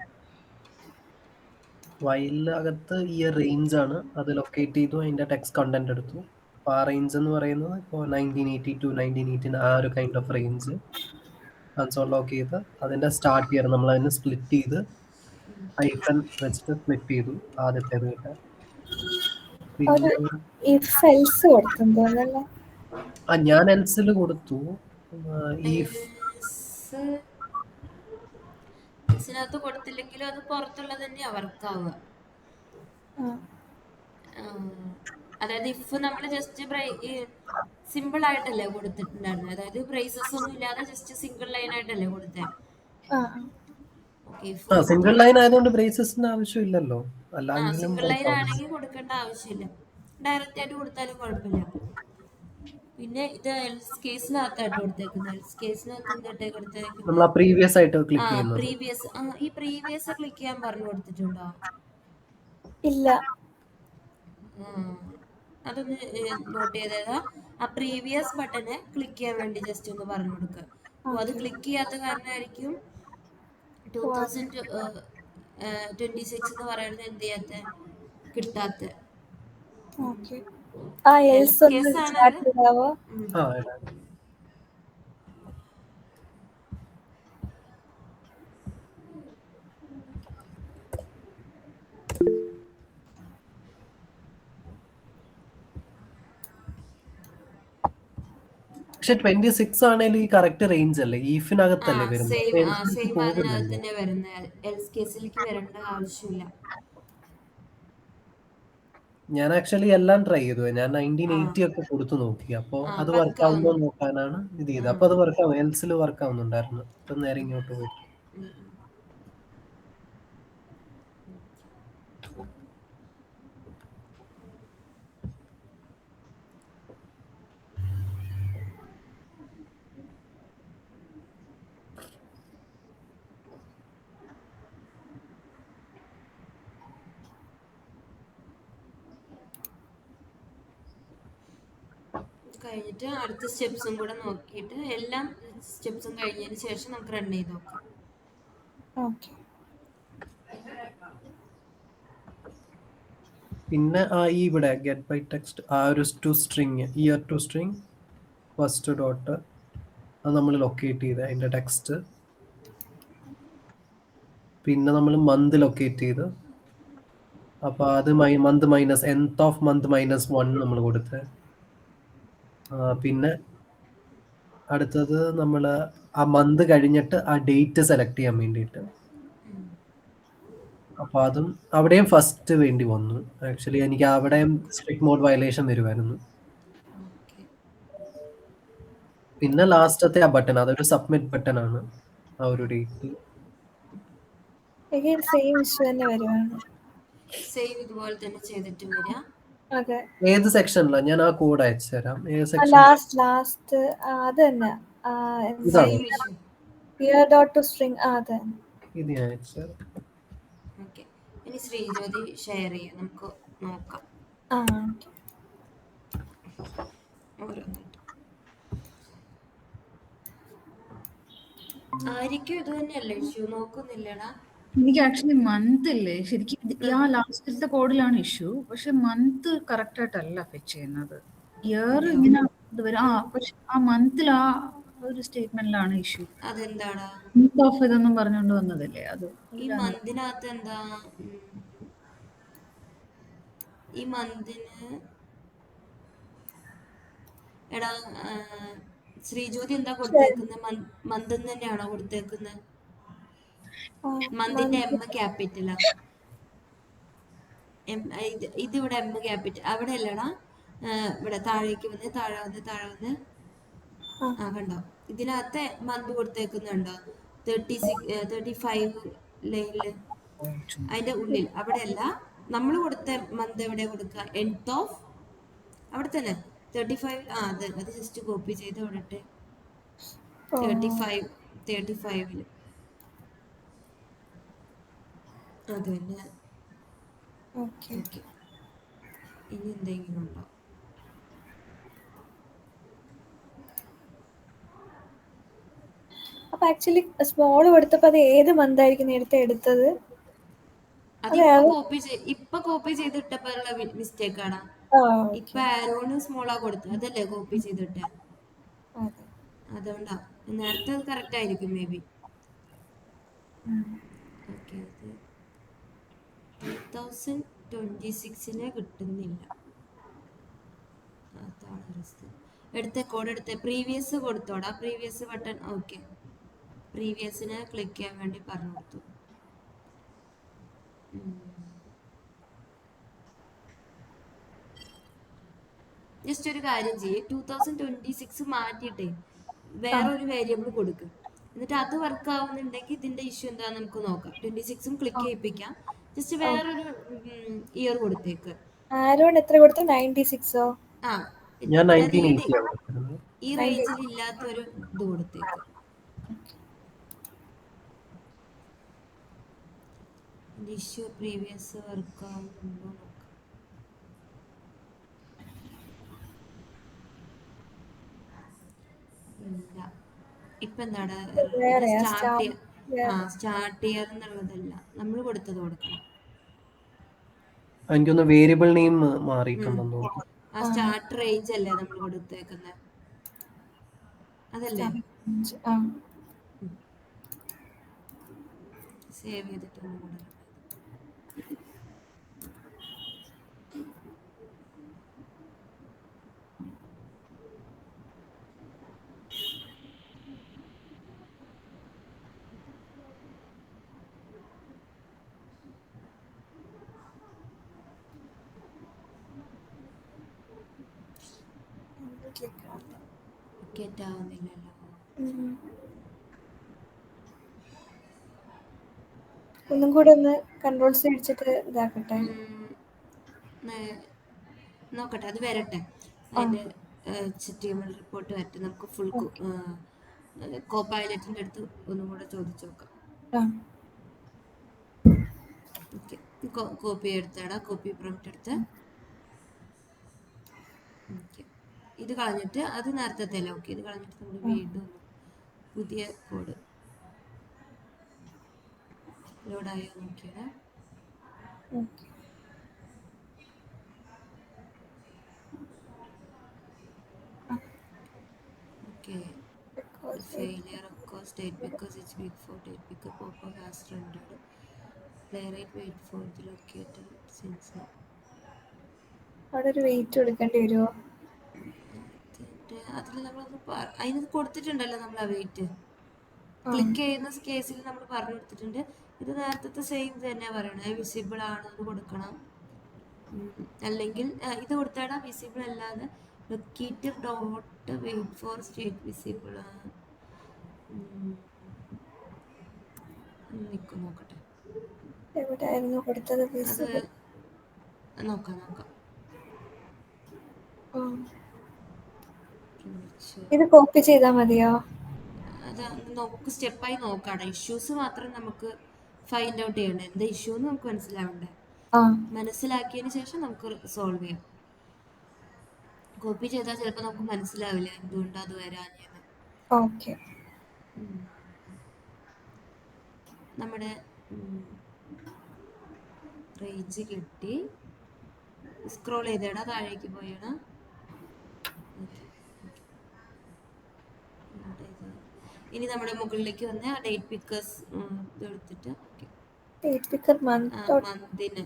Speaker 2: വയലിനകത്ത് ഈ റേഞ്ച് ആണ്, അത് ലൊക്കേറ്റ് ചെയ്തു, അതിന്റെ ടെക്സ്റ്റ് കണ്ടന്റ് എടുത്തു. അപ്പോൾ ആ റേഞ്ച് എന്ന് പറയുന്നത് ഇപ്പോൾ 1980 to 1918 ആ ഒരു kind of range console lock ചെയ്ത് അതിന്റെ സ്റ്റാർട്ട് ഇയർ നമ്മൾ അതിനെ സ്പ്ലിറ്റ് ചെയ്ത് ഹൈഫൻ വെച്ചിട്ട് സ്പ്ലിറ്റ് ചെയ്തു ആദ്യത്തേത് കിട്ടാൻ.
Speaker 3: ഒരു
Speaker 2: പിന്നെ
Speaker 3: ഇഫ് എൽസ് കൊടുത്തെന്ന് തോന്നുന്നല്ലേ?
Speaker 2: ഞാൻ എൽസിൽ കൊടുത്തു. ഈ
Speaker 1: ഇതിനകത്ത് കൊടുത്തില്ലെങ്കിലും അത് പുറത്തുള്ളത് തന്നെയാ വർക്കാവുക. അതായത് ഇഫ് നമ്മൾ ജസ്റ്റ് സിമ്പിൾ ആയിട്ടല്ലേ കൊടുത്തിട്ടുണ്ടായിരുന്നത്, അതായത് ബ്രേസസ് ഒന്നും ഇല്ലാതെ ജസ്റ്റ് സിംഗിൾ ലൈൻ ആയിട്ടല്ലേ കൊടുത്തേ.
Speaker 2: സിംഗിൾ ലൈൻ ആയതുകൊണ്ട് ബ്രേസസിന്റെ ആവശ്യമില്ലല്ലോ. അല്ലെങ്കിലും
Speaker 1: സിംഗിൾ ലൈൻ ആണെങ്കിൽ കൊടുക്കേണ്ട ആവശ്യമില്ല, ഡയറക്റ്റ് ആയിട്ട് കൊടുത്താലും കുഴപ്പമില്ല. പിന്നെ ഇത് എൽസ് കേസിനകത്തായിട്ട് കൊടുത്തേക്കുന്നത്. എൽസ് കേസിനകത്ത് എന്തായിട്ടേ കൊടുത്തേക്കുന്നത്?
Speaker 2: പ്രീവിയസ് ആയിട്ട് ക്ലിക്ക് ചെയ്യുന്നത്.
Speaker 1: പ്രീവിയസ്. ഈ പ്രീവിയസ് ക്ലിക്ക് ചെയ്യാൻ പറഞ്ഞു കൊടുത്തിട്ടുണ്ടോ?
Speaker 3: ഇല്ല.
Speaker 1: അതൊന്ന് നോട്ട് ചെയ്തേതാ. ആ പ്രീവിയസ് ബട്ടനെ ക്ലിക്ക് ചെയ്യാൻ വേണ്ടി ജസ്റ്റ് ഒന്ന് പറഞ്ഞു കൊടുക്കുക. അപ്പോൾ അത് ക്ലിക്ക് ചെയ്യാത്ത കാരണമായിരിക്കും 2026 എന്ന് പറയുന്നത് എന്ത് ചെയ്യാത്ത കിട്ടാത്ത.
Speaker 2: പക്ഷെ 26 ആണെങ്കിലും ഈ കറക്റ്റ് റേഞ്ച് അല്ലേ, ഈഫിനകത്തല്ലേ വരുന്നത്.
Speaker 1: സെയിം അതിനകത്ത് തന്നെ വരുന്നത്. എൽസ് കേസിലേക്ക് വരേണ്ട ആവശ്യമില്ല.
Speaker 2: ഞാൻ ആക്ച്വലി എല്ലാം ട്രൈ ചെയ്തു. ഞാൻ 1980 ഒക്കെ കൊടുത്തു നോക്കി. അപ്പോൾ അത് വർക്ക് ആവുന്നോ നോക്കാനാണ് ഇത് ചെയ്തത്. അപ്പൊ അത് വർക്ക് ആവും, എൽസിൽ വർക്ക് ആവുന്നുണ്ടായിരുന്നു. ഇപ്പം നേരെ ഇങ്ങോട്ട് പോയി.
Speaker 1: കഴിഞ്ഞിട്ട് അടുത്ത സ്റ്റെപ്സും കൂടെ നോക്കിയിട്ട് എല്ലാം സ്റ്റെപ്സും കഴിഞ്ഞതിന് ശേഷം നമുക്ക് റൺ ചെയ്ത് നോക്കാം.
Speaker 2: പിന്നെ ഈ ഇവിടെ ഗെറ്റ് ബൈ ടെക്സ്റ്റ് ആ ഒരു to string, year to string first dot അത് നമ്മൾ ലൊക്കേറ്റ് ചെയ്ത് അതിന്റെ ടെക്സ്റ്റ്. പിന്നെ നമ്മൾ മന്ത് ലൊക്കേറ്റ് ചെയ്ത്, അപ്പൊ അത് month minus nth of month -1 നമ്മൾ കൊടുത്ത്. പിന്നെ അടുത്തത് നമ്മൾ ആ മന്ത് കഴിഞ്ഞിട്ട് ആ ഡേറ്റ് സെലക്ട് ചെയ്യാൻ വേണ്ടിയിട്ട്, അപ്പൊ അതും അവിടെയും ഫസ്റ്റ് വേണ്ടി വന്നു. ആക്ച്വലി എനിക്ക് അവിടെയും സ്ട്രിക്ട് മോഡ് വയലേഷൻ വരുമായിരുന്നു. പിന്നെ ലാസ്റ്റത്തെ ആ ബട്ടൺ അതൊരു സബ്മിറ്റ് ബട്ടൺ ആണ്. ആ ഒരു ഡേറ്റ്
Speaker 1: സെയിം ഇതുപോലെ തന്നെ ചെയ്തിട്ട് വരിക.
Speaker 2: ഏത് സെക്ഷനിലാ? ഞാൻ ആ കോഡ് അയച്ചു തരാം. ഏത് സെക്ഷൻ?
Speaker 3: ലാസ്റ്റ് അത് തന്നെ.
Speaker 2: ഇത് ഞാൻ അയച്ചു തരാം.
Speaker 1: ഇനി ശ്രീജ്യോതി ഷെയർ ചെയ്യാം, നമുക്ക് നോക്കാം. ആയിരിക്കും ഇത് തന്നെയല്ലേ ഇഷ്യൂ? നോക്കുന്നില്ലടാ.
Speaker 4: എനിക്ക് ആക്ച്വലി മന്ത് ഇല്ലേ ശരിക്കും ആ ലാസ്റ്റത്തെ കോഡിലാണ് ഇഷ്യൂ. പക്ഷെ മന്ത് കറക്റ്റ് ആയിട്ടല്ല ഫെച്ച് ചെയ്യുന്നത്. ഇയർ ഇങ്ങനെ ഇത് വരും. പക്ഷെ ആ മന്തിൽ ആ ഒരു സ്റ്റേറ്റ്മെന്റിലാണ് ഇഷ്യൂ.
Speaker 1: അതെന്താടാ?
Speaker 4: മന്ത് ഓഫ് ഇതൊന്നും പറഞ്ഞുകൊണ്ട് വന്നതല്ലേ അത്.
Speaker 1: ഈ മന്തിനകത്ത് എന്താ? ഈ മന്തിന് എടാ ശ്രീജ്യോതി എന്താ കൊടുത്തേക്കുന്നത്? മന്ത് തന്നെയാണോ കൊടുത്തേക്കുന്നത്? മന്തിന്റെ എം ക്യാപിറ്റലാ. ഇതിവിടെ എം ക്യാപിറ്റൽ. അവിടെ അല്ലടാ, ഇവിടെ താഴേക്ക് വന്ന് താഴെ വന്ന് കണ്ടോ? ഇതിനകത്ത് മന്ത് കൊടുത്തേക്കുന്നുണ്ടോ? 35 ലൈനില് അതിന്റെ ഉള്ളിൽ. അവിടെ അല്ല, നമ്മൾ കൊടുത്ത മന്ത് എവിടെ കൊടുക്കുക? nth ഓഫ് അവിടെ തന്നെ 35. അത് ജസ്റ്റ് കോപ്പി ചെയ്ത് അവിടെ ഇട്ട്
Speaker 3: ഓ
Speaker 1: 35 അത് തന്നെ.
Speaker 3: ഓക്കെ.
Speaker 1: ഓക്കെ, ഇനി എന്തെങ്കിലും ഉണ്ടോ?
Speaker 3: അപ്പൊ ആക്ച്വലി സ്മോൾ കൊടുത്തപ്പോ അത് ഏത് മന്ത് ആയിരിക്കും നേരത്തെ എടുത്തത്?
Speaker 1: അത് ഇപ്പൊ കോപ്പി ചെയ്തിട്ടപ്പോഴുള്ള മിസ്റ്റേക്ക് ആണ്.
Speaker 3: ആ
Speaker 1: ഇപ്പൊ
Speaker 3: ഓക്കെ.
Speaker 1: ആരോണ് സ്മോളാ കൊടുത്തത്, അതല്ലേ കോപ്പി ചെയ്തിട്ട്.
Speaker 3: അതെ.
Speaker 1: അതുകൊണ്ടാ. നേരത്തെ അത് കറക്റ്റ് ആയിരിക്കും മേ ബി. ഓക്കെ, ഇത് 2026 കിട്ടുന്നില്ല. അതാണ് റിസ്ക്. എടുത്ത കോഡ് എടുത്ത പ്രീവിയസ് കൊടുത്തോടാ. Previous button. ഓക്കെ, പ്രീവിയസിനെ ക്ലിക്ക് ചെയ്യാൻ വേണ്ടി പറഞ്ഞു കൊടുത്തു. ജസ്റ്റ് ഒരു കാര്യം ചെയ്യേ, 2026 മാറ്റിയിട്ടേ
Speaker 3: ആ
Speaker 1: വേറൊരു വേരിയബിൾ കൊടുക്കും. എന്നിട്ട് അത് വർക്ക് ആവുന്നുണ്ടെങ്കിൽ ഇതിന്റെ ഇഷ്യൂ എന്താന്ന് നമുക്ക് നോക്കാം. 26 ക്ലിക്ക് ചെയ്യിപ്പിക്കാം. ജസ്റ്റ് വേറൊരു ഇയർ കൊടുത്തേക്ക്.
Speaker 3: ആരോൺ എത്ര കൊടുത്തു? 96ഓ?
Speaker 1: ആ,
Speaker 2: ഞാൻ
Speaker 1: അതായത്
Speaker 2: 1980 ആണ് കൊടുക്കുന്നത്.
Speaker 1: ഈ റേഞ്ചിൽ ഇല്ലാത്തൊരു ഇത് കൊടുത്തേക്ക്. ഇഷ്യൂ പ്രീവിയസ് വർക്ക് ആവുന്നുണ്ടോ നോക്കാം. ഇല്ല. ഇപ്പൊ എന്താണ് ഇത്
Speaker 3: വേറെയാ
Speaker 1: സ്റ്റാർട്ട്
Speaker 3: സ്റ്റാർ?
Speaker 1: സ്റ്റാർട്ട് ഇയർ എന്നുള്ളതല്ല, നമ്മൾ കൊടുത്തത് കൊടുക്കണം.
Speaker 2: എനിക്കൊന്ന് വേരിയബിൾ നെയിം മാറിയിട്ടുണ്ടെന്ന് തോന്നുന്നു.
Speaker 1: ആ സ്റ്റാർട്ട് റേഞ്ച് അല്ലേ നമ്മൾ കൊടുത്തേക്കുന്നത്, അതല്ലേ?
Speaker 3: ആ
Speaker 1: സേവ് ചെയ്തിട്ടൊന്നും കൂടെ. ക്ലിക്ക് ആവുന്നില്ലല്ലോ.
Speaker 3: ഒന്നും കൂടെ ഒന്ന് കൺട്രോൾസ് അടിച്ചിട്ട് ഇതാക്കട്ടെ.
Speaker 1: നോക്കട്ടെ, അത് വരട്ടെ. അതിന്റെ HTML റിപ്പോർട്ട് വരട്ടെ. നമുക്ക് ഫുൾ കോപ്പൈലറ്റിന്റെ അടുത്ത് ഒന്നും കൂടെ ചോദിച്ചു നോക്കാം. ഓക്കെ, കോപ്പി എടുത്താടാ. കോപ്പി പ്രോംപ്റ്റ് എടുത്ത് ഓക്കെ, ഇത് കളഞ്ഞിട്ട് അത് നേരത്തെ അല്ലേ. ഓക്കെ, ഇത് കളഞ്ഞിട്ട് നമ്മൾ വീണ്ടും പുതിയ കോഡ് ലോഡായോ നോക്കിയാ. Okay, failure occurs date because it's big for date picker pop-up has rendered. Playwright wait for the locator since
Speaker 3: അവിടെ ഒരു വെയിറ്റ് കൊടുക്കേണ്ടി വരുമോ?
Speaker 1: അതിൽ നമ്മളൊന്ന് അതിന് കൊടുത്തിട്ടുണ്ടല്ലോ നമ്മൾ ആ വെയിറ്റ്. ക്ലിക്ക് ചെയ്യുന്ന കേസിൽ നമ്മൾ പറഞ്ഞു കൊടുത്തിട്ടുണ്ട്. ഇത് നേരത്തെ സെയിം തന്നെ പറയണത്. വിസിബിൾ ആണോ എന്ന് കൊടുക്കണം. അല്ലെങ്കിൽ ഇത് കൊടുത്താടാ വിസിബിൾ അല്ലാതെ locator dot wait for state visible നിൽക്കും. നോക്കട്ടെ,
Speaker 3: എവിടെയായിരുന്നു കൊടുത്തത്?
Speaker 1: അത് നോക്കാം.
Speaker 3: ഇത് കോപ്പി ചെയ്താൽ മതിയോ?
Speaker 1: അത് നമുക്ക് സ്റ്റെപ്പായി നോക്കാം. ഇഷ്യൂസ് മാത്രം നമുക്ക് ഫൈൻഡ് ഔട്ട് ചെയ്യണ്ടേ, എന്താ ഇഷ്യൂ എന്ന് നമുക്ക് മനസ്സിലാവണ്ടേ. മനസ്സിലാക്കിയതിന് ശേഷം നമുക്ക് സോൾവ് ചെയ്യാം. കോപ്പി ചെയ്താൽ ചിലപ്പോൾ നമുക്ക് മനസ്സിലാവില്ല എന്തുകൊണ്ടാണ് അത് വരാഞ്ഞത്.
Speaker 3: ഓക്കെ,
Speaker 1: നമ്മുടെ റേഞ്ച് കിട്ടി. സ്ക്രോൾ ചെയ്തേടാ, താഴേക്ക് പോയടാ. ഇനി നമ്മുടെ മുകളിലേക്ക് വന്ന് ആ ഡേറ്റ് പിക്കേഴ്സ് എടുത്തിട്ട് മന്തിന്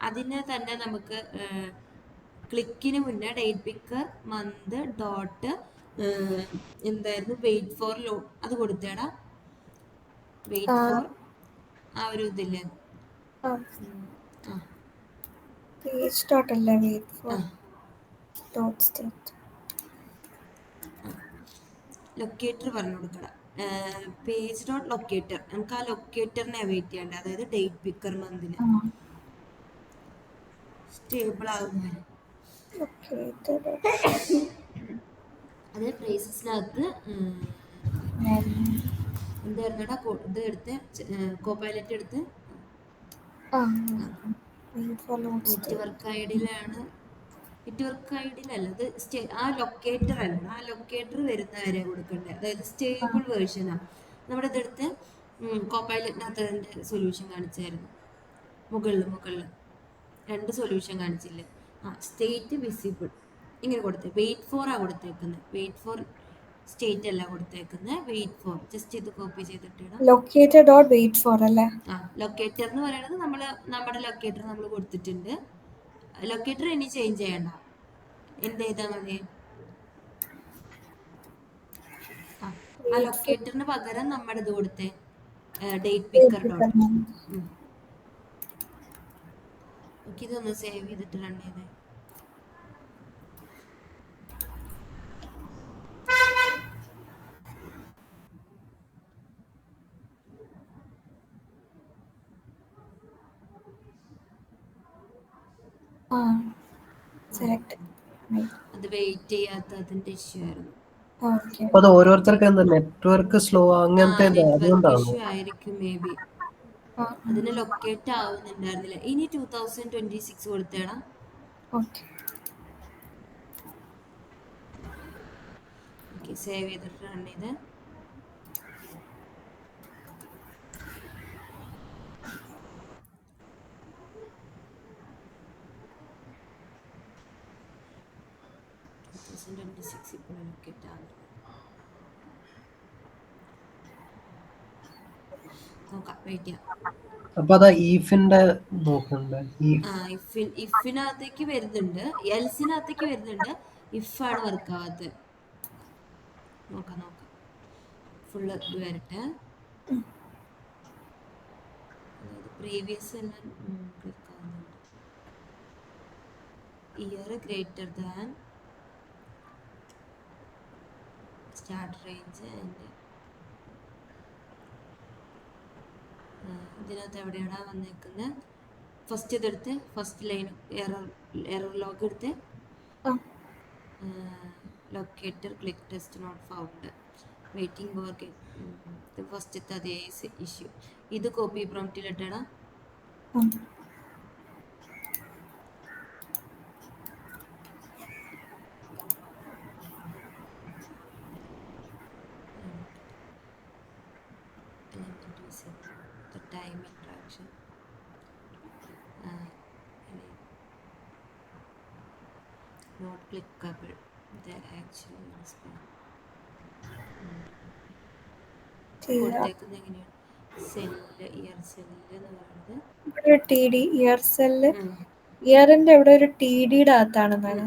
Speaker 1: അതിനെ തന്നെ നമുക്ക് ക്ലിക്കിന് മുന്നേ ഡേറ്റ് പിക്കർ മന്ത് ഡോട്ട് എന്തായിരുന്നു വെയിറ്റ് ഫോർ ലോ അത് കൊടുത്തേടാ. വെയിറ്റ് ഫോർ ആ ഒരു ഇതില്ലേ,
Speaker 3: പേജ് ഡോട്ട് അല്ല, wait for dot state.
Speaker 1: Locator പറഞ്ഞു കൊടുക്കണം. പേജ് ഡോട്ട് ലൊക്കേറ്റർ, നമുക്ക് ആ ലൊക്കേറ്ററിനെ വെയിറ്റ് ചെയ്യേണ്ടത്. അതായത് ഡേറ്റ് പിക്കർ മന്തിന് സ്റ്റേബിൾ ആകുന്ന അത് ട്രേസസിനകത്ത് എന്തായിരുന്നടാ ഇത് എടുത്ത് കോപ്പൈലറ്റ് എടുത്ത് നെറ്റ്വർക്ക് ഐ ഡിയിലാണ്. നെറ്റ്വർക്ക് ഐ ഡിയിലല്ല, അത് ആ ലൊക്കേറ്റർ അല്ല, ആ ലൊക്കേറ്റർ വരുന്ന വരെ കൊടുക്കേണ്ടത്. അതായത് സ്റ്റേബിൾ വേർഷനാണ്. നമ്മുടെ ഇതെടുത്ത് കോപ്പൈലറ്റിനകത്ത് അതിൻ്റെ സൊല്യൂഷൻ കാണിച്ചായിരുന്നു. മുകളിൽ 2 സൊല്യൂഷൻ കാണിച്ചില്ലേ? സ്റ്റേറ്റ് വിസിബിൾ ഇങ്ങനെ കൊടുത്തേ. വെയിറ്റ് ഫോർ ആ കൊടുത്തേക്കുന്നത്. വെയിറ്റ് ഫോർ സ്റ്റേറ്റ് അല്ല കൊടുത്തേക്കുന്നത്, വെയിറ്റ് ഫോർ. ജസ്റ്റ് ഇത് കോപ്പി ചെയ്തിട്ടിടാം.
Speaker 3: locator.wait4 അല്ലേ?
Speaker 1: ലൊക്കേറ്റർ എന്ന് പറയുന്നത് നമ്മുടെ ലൊക്കേറ്റർ നമ്മൾ കൊടുത്തിട്ടുണ്ട്. ലൊക്കേറ്റർ ഇനി ചേഞ്ച് ചെയ്യണ്ട. എന്ത് ചെയ്താൽ മതി? ആ ലൊക്കേറ്ററിന് പകരം നമ്മുടെ ഇത് കൊടുത്തേ, ഡേറ്റ് പിക്കർ ഡോട്ട്. ഇതൊന്ന് സേവ് ചെയ്തിട്ട് റൺ ചെയ്തേ. അത് വെയിറ്റ് ചെയ്യാത്ത അതിന്റെ ഇഷ്യൂ ആയിരുന്നു.
Speaker 2: അപ്പൊ അത് ഓരോരുത്തർക്ക് എന്താ നെറ്റ്വർക്ക് സ്ലോ അങ്ങനത്തെ
Speaker 1: നെറ്റ്വർക്ക് ഇഷ്യൂ ആയിരിക്കും മേ ബി. അതിന് ലൊക്കേറ്റ് ആവുന്നുണ്ടായിരുന്നില്ല. ഇനി 2026 കൊടുത്തേടാ. ഓക്കെ, സേവ് ചെയ്തിട്ട് റൺ ചെയ്ത്. ഇപ്പോൾ ലൊക്കേറ്റ് ആവുന്നു. നോക്കാം, വെയിറ്റ് ചെയ്യാം.
Speaker 2: അപ്പൊ അതാ ഈഫിന്റെ നോക്കണ്ടേ?
Speaker 1: ഇഫിനകത്തേക്ക് വരുന്നുണ്ട്, എൽസിനകത്തേക്ക് വരുന്നുണ്ട്. ഇഫാണ് വർക്ക് ആവാത്തത്. നോക്കാം ഫുള്ള് ഇത് വരട്ടെ. അതായത് പ്രീവിയസ് എല്ലാം ക്ലിക്ക് ആവുന്നുണ്ട്. Year greater than start range and ഇതിനകത്ത് എവിടെയാണ് വന്നേക്കുന്നത്? ഫസ്റ്റ് ഇതെടുത്ത്, ഫസ്റ്റ് ലൈൻ എറർ ലോഗ് എടുത്ത്, locator click test not found, waiting for ഇത് ഫസ്റ്റത്തെ അതേ ഇഷ്യൂ. ഇത് കോപ്പി പ്രോംപ്റ്റിലിട്ടടാ. time interaction not clickable, the actual കൊടുത്തേക്കുന്നത് എങ്ങനെയാണ്? സെല്ല്, ഇയർ സെല്ല് എന്ന് പറയുന്നത്
Speaker 3: TD ഇയർ സെല്ല്, ഇയറിന്റെ ഇവിടെ ഒരു TDയുടെ അകത്താണെന്നാണ്.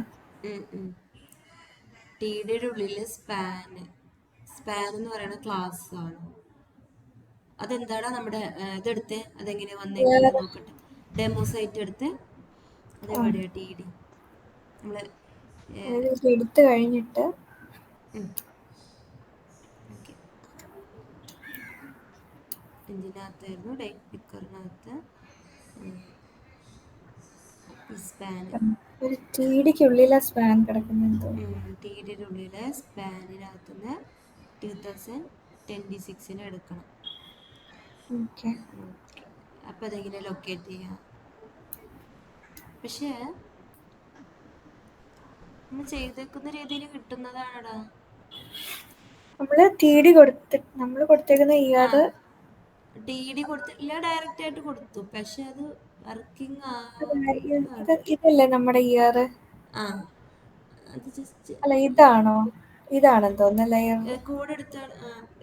Speaker 1: TDയുടെ ഉള്ളിൽ സ്പാൻ എന്ന് പറയുന്ന ക്ലാസ് ആണ്. അതെന്താടാ നമ്മുടെ ഇതെടുത്ത് അതെങ്ങനെയാ വന്നേക്കുന്നത് നോക്കട്ടെ. ഡെമോ സൈറ്റ് എടുത്ത് അതെവിടെയാ TD നമ്മള്
Speaker 3: എടുത്തു കഴിഞ്ഞിട്ട്
Speaker 1: എന്തിനകത്തായിരുന്നു? ഡേറ്റ് പിക്കറിനകത്ത്
Speaker 3: ഒരു TDക്കുള്ളിലെ സ്പാൻ കിടക്കുന്നുണ്ടോ?
Speaker 1: TDയുടെ ഉള്ളിലെ സ്പാനിനകത്തുനിന്ന് 2026 എടുക്കണം. അപ്പൊ അതെങ്ങനെ ലൊക്കേറ്റ് ചെയ്യാം? പക്ഷേ നമ്മൾ ചെയ്തേക്കുന്ന രീതിയിൽ കിട്ടുന്നതാണടാ.
Speaker 3: നമ്മള് കൊടുത്തേക്കുന്ന ഇയർ
Speaker 1: TD കൊടുത്തില്ല, ഡയറക്റ്റ് ആയിട്ട് കൊടുത്തു. പക്ഷെ അത് വർക്കിംഗ്
Speaker 3: ഇതല്ലേ നമ്മുടെ ഇയർ?
Speaker 1: അത് ജസ്റ്റ്
Speaker 3: അല്ല, ഇതാണെന്ന് തോന്നുന്നു.
Speaker 1: കോഡ് എടുത്താണ്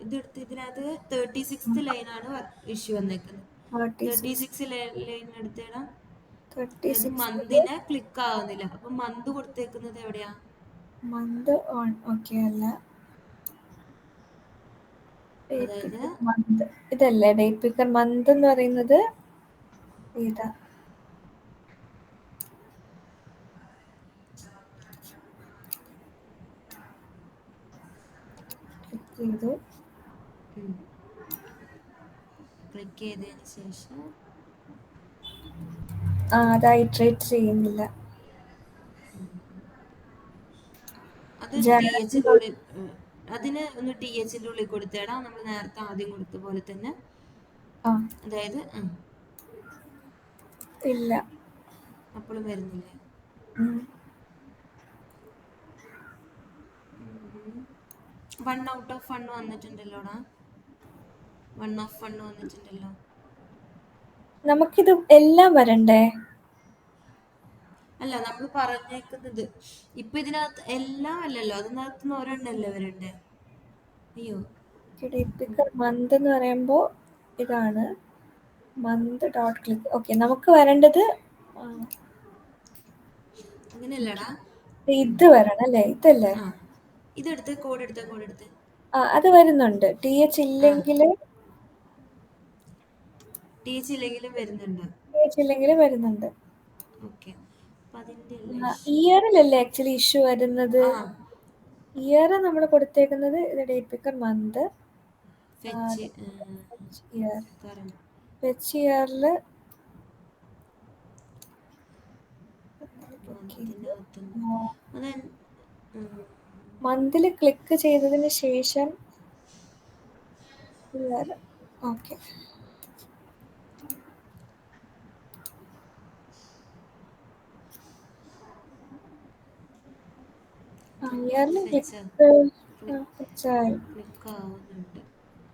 Speaker 1: ഇതെടുത്ത് ഇതിനകത്ത് 36th ലൈനാണ് ഇഷ്യൂ വന്നേക്കുന്നത്. 36 ലൈൻ എടുത്തേടാ. മന്തിനെ ക്ലിക്ക് ആവുന്നില്ല. അപ്പൊ മന്ത് കൊടുത്തേക്കുന്നത് എവിടെയാ?
Speaker 3: മന്ത് ഓൺ ഓക്കെ അല്ല,
Speaker 1: അതായത്
Speaker 3: ഇതല്ലേ ഡേറ്റ് പിക്കർ മന്ത് എന്ന് പറയുന്നത്? ഇതാ
Speaker 1: ക്ലിക്ക് ചെയ്തതിന് ശേഷം
Speaker 3: അത് ഇറ്ററേറ്റ് ചെയ്യുന്നില്ല.
Speaker 1: അത് അത് ടി എച്ചിൻ്റെ ഉള്ളിൽ അതിന് ഒന്ന് ടി എച്ചിൻ്റെ ഉള്ളിൽ കൊടുത്തേടാ, നമ്മൾ നേരത്തെ ആദ്യം കൊടുത്ത പോലെ തന്നെ. അതായത്
Speaker 3: ഇല്ല,
Speaker 1: അപ്പോഴും വരുന്നില്ലേ? 1 out of 1 വന്നിട്ടുണ്ടല്ലോടാ. 1 of 1 വന്നിട്ടുണ്ടല്ലോ.
Speaker 3: നമുക്കിത് എല്ലാം വരണ്ടേ?
Speaker 1: അല്ല, നമ്മൾ പറഞ്ഞേക്കുന്നത് ഇപ്പൊ ഇതിനകത്ത് എല്ലാം അല്ലല്ലോ, അതിനകത്ത് നിന്ന് ഒരെണ്ണല്ലേ വരണ്ടേ? അയ്യോ,
Speaker 3: പിക്കർ മന്ത് എന്ന് പറയുമ്പോ ഇതാണ് മന്ത് ഡോട്ട് ക്ലിക്ക്. ഓക്കെ, നമുക്ക് വരേണ്ടത്
Speaker 1: അങ്ങനെയല്ലടാ,
Speaker 3: ഇത് വരണം അല്ലേ? ഇതല്ലേ?
Speaker 1: ഇതെടുത്ത് കോഡ് എടുത്ത്
Speaker 3: അത് വരുന്നുണ്ട്. ടി എച്ച് ഇല്ലെങ്കിൽ വരുന്നുണ്ട്.
Speaker 1: ഓക്കെ,
Speaker 3: ഇയറിലല്ലേ ആക്ച്വലി ഇഷ്യൂ വരുന്നത്? ഇയർ നമ്മൾ കൊടുത്തേക്കുന്നത് ഇത് ഡേറ്റ് പിക്കർ മന്ത് ഫെച്ച് ഇയറിൽ മന്തിൽ ക്ലിക്ക് ചെയ്തതിന് ശേഷം ഓക്കെ, ഇയറിൽ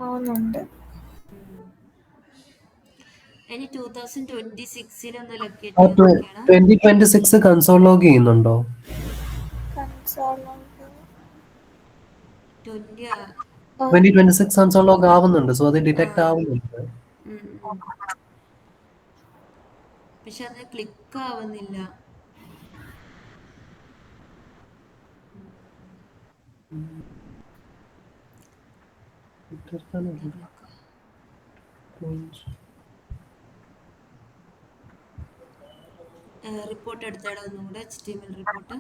Speaker 3: ആവുന്നുണ്ട്.
Speaker 1: ഇനി 2026 ഒന്ന് ലൊക്കേറ്റ്
Speaker 2: 2026 കൺസോൾ ലോഗ് ചെയ്യുന്നുണ്ടോ? 2026 കൺസോൾ ലോഗ് ആവുന്നുണ്ട്, സോ അത് ഡിറ്റക്ട് ആവുന്നുണ്ട്.
Speaker 1: പക്ഷെ അത് ക്ലിക്ക് ആവുന്നില്ല. റിപ്പോർട്ട് എടുത്തേടാ ഒന്നും കൂടെ, HTML റിപ്പോർട്ട്.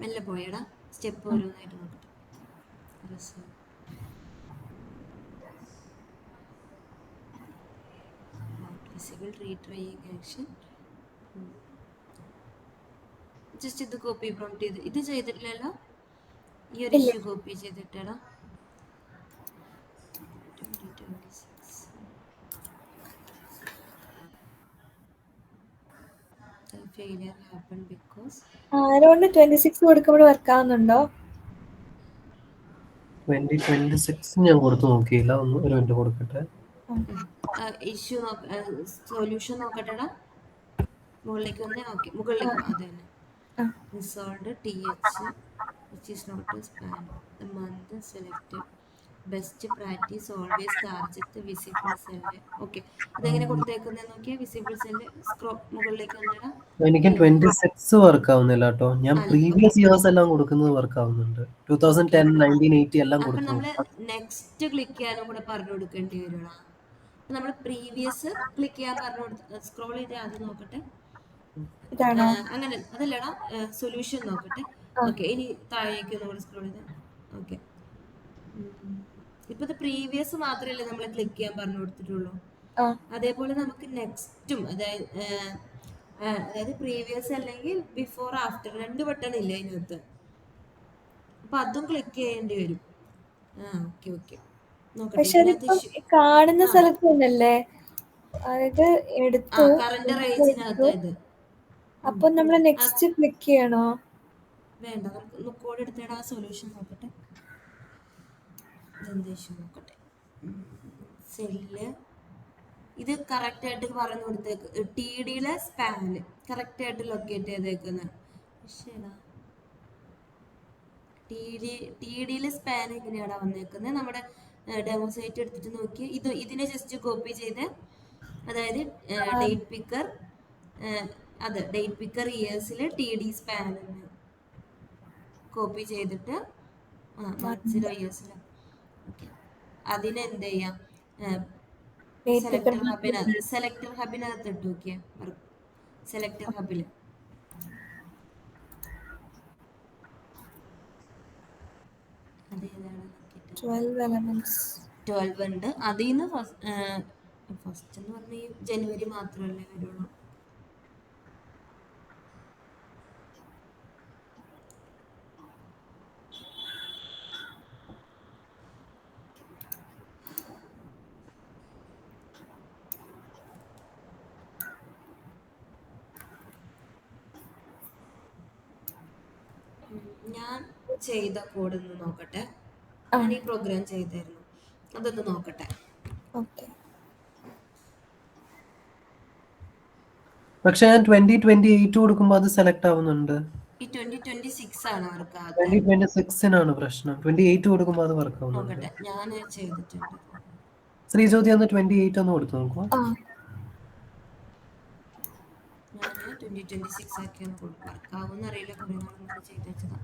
Speaker 1: മെല്ലെ പോയടാ, സ്റ്റെപ്പ് ഓരോന്നായിട്ട് നോക്കട്ടെ. Visible retrying action. ജസ്റ്റ് ഇത് കോപ്പി പ്രോംപ്റ്റ് ചെയ്ത് ഇത് ചെയ്തിട്ടില്ലല്ലോ. ഈ ഒരു ഇഷ്യൂ കോപ്പി ചെയ്തിട്ടടാ. 2026 failure happened because
Speaker 3: അറൗണ്ട് 26 കൊടുക്കുമ്പോൾ വർക്ക് ആവുന്നുണ്ടോ?
Speaker 2: 2026 ഞാൻ കൊടുത്തു നോക്കിയില്ല, ഒരു മിനിറ്റ് കൊടുക്കട്ടെ.
Speaker 1: ഇഷ്യൂ സൊല്യൂഷൻ നോക്കട്ടെടാ. മുകളിലേക്ക് വന്നേ. ഓക്കെ, മുകളിലേക്ക് അത് തന്നെ. Resolved TH which is not a span. The month selected. Best practice always target the visible cell. Okay, ഇതെങ്ങനെ കൊടുത്തേക്കുന്നത് നോക്കിയാ. വിസിബിൾ സെല്ല് മുകളിലേക്ക് വന്നേടാ.
Speaker 2: എനിക്ക് 26 വർക്ക് ആവുന്നില്ല കേട്ടോ. ഞാൻ പ്രീവിയസ് ഇയേഴ്സ് എല്ലാം കൊടുക്കുന്നത് വർക്ക് ആവുന്നുണ്ട്. 2010, 1980 എല്ലാം
Speaker 1: അപ്പൊ
Speaker 2: കൊടുത്തു.
Speaker 1: നമ്മള് നെക്സ്റ്റ് ക്ലിക്ക് ചെയ്യാനും കൂടെ പറഞ്ഞു കൊടുക്കേണ്ടി വരുവാ. നമ്മൾ പ്രീവിയസ് ക്ലിക്ക് ചെയ്യാൻ പറഞ്ഞു കൊടുത്ത് സ്ക്രോൾ ചെയ്ത് ആദ്യം നോക്കട്ടെ. അങ്ങനെ അതല്ലടാ, സൊല്യൂഷൻ നോക്കട്ടെ. ഓക്കെ, ഇനി താഴേക്ക് നമ്മൾ സ്ക്രോൾ ചെയ്ത്. ഓക്കെ, ഇപ്പൊ പ്രീവിയസ് മാത്രമല്ലേ നമ്മൾ ക്ലിക്ക് ചെയ്യാൻ പറഞ്ഞു കൊടുത്തിട്ടുള്ളൂ. അതേപോലെ നമുക്ക് നെക്സ്റ്റും, അതായത് പ്രീവിയസ് അല്ലെങ്കിൽ ബിഫോർ ആഫ്റ്റർ 2 ബട്ടൺ ഇല്ല അതിനകത്ത്. അപ്പൊ അതും ക്ലിക്ക് ചെയ്യേണ്ടി വരും. ഓക്കെ നോക്കട്ടെ.
Speaker 3: കാണുന്ന സ്ഥലത്ത് തന്നെയല്ലേ? അതായത് എടുത്തു
Speaker 1: കറന്റ് റേഞ്ചിനകത്ത് ഇത്.
Speaker 3: അപ്പൊ നമ്മൾ നെക്സ്റ്റ് ക്ലിക്ക് ചെയ്യണോ?
Speaker 1: വേണ്ട, നമുക്ക് കോഡ് എടുത്തേടാ. സൊല്യൂഷൻ നോക്കട്ടെ. നോക്കട്ടെ. സെല്ല് ഇത് കറക്റ്റ് ആയിട്ട് പറഞ്ഞു കൊടുത്തേക്ക്. TDയിലെ സ്പാനില് കറക്റ്റ് ആയിട്ട് ലൊക്കേറ്റ് ചെയ്തേക്കുന്നത്. ശരിടാ, TDയിലെ സ്പാൻ എങ്ങനെയാണ് വന്നേക്കുന്നത്? നമ്മുടെ ഡെമോ സൈറ്റ് എടുത്തിട്ട് നോക്കി. ഇതിനെ ജസ്റ്റ് കോപ്പി ചെയ്ത്, അതായത് ഡേറ്റ് പിക്കർ ഇയേഴ്സിൽ TD സ്പാൻ കോപ്പി ചെയ്തിട്ട് 0 ഇയേഴ്സിൽ അതിനെ എന്ത് ചെയ്യാം, സെലക്ടർ ഹബിനകത്ത് ഇട്ട് നോക്കിയ. സെലക്ടർ ഹബില് അതേതാണ് 12 ഉണ്ട്. അതിൽ നിന്ന് ഫസ്റ്റ് എന്ന് പറഞ്ഞാൽ ജനുവരി മാത്രമല്ലേ വരുള്ളൂ. ചെയ്ത കോഡ് ഒന്ന് നോക്കട്ടെ. ഞാൻ ഈ പ്രോഗ്രാം ചെയ്തായിരുന്നു, അതൊന്ന് നോക്കട്ടെ.
Speaker 3: ഓക്കെ.
Speaker 2: പക്ഷെ ഞാൻ 2028 കൊടുക്കുമ്പോ അത് സെലക്ട് ആവുന്നുണ്ട്.
Speaker 1: ഈ 2026 ആണ് വർക്ക് ആവാത്തത്.
Speaker 2: 2026 പ്രശ്നം. 28 കൊടുക്കുമ്പോ അത് വർക്ക് ആവുന്നുണ്ട്.
Speaker 1: നോക്കട്ടെ, ഞാൻ ചെയ്തിട്ടുണ്ട്.
Speaker 2: ശ്രീജ്യോതി ഒന്ന് 28 ഒന്ന് കൊടുത്തു നോക്കൂ.
Speaker 1: ഞാൻ 2026 ആക്കിയാണ് വർക്ക് ആവുമെന്ന് അറിയില്ല, കുറേ നാൾ മുന്നേ ചെയ്ത് വെച്ചതാ.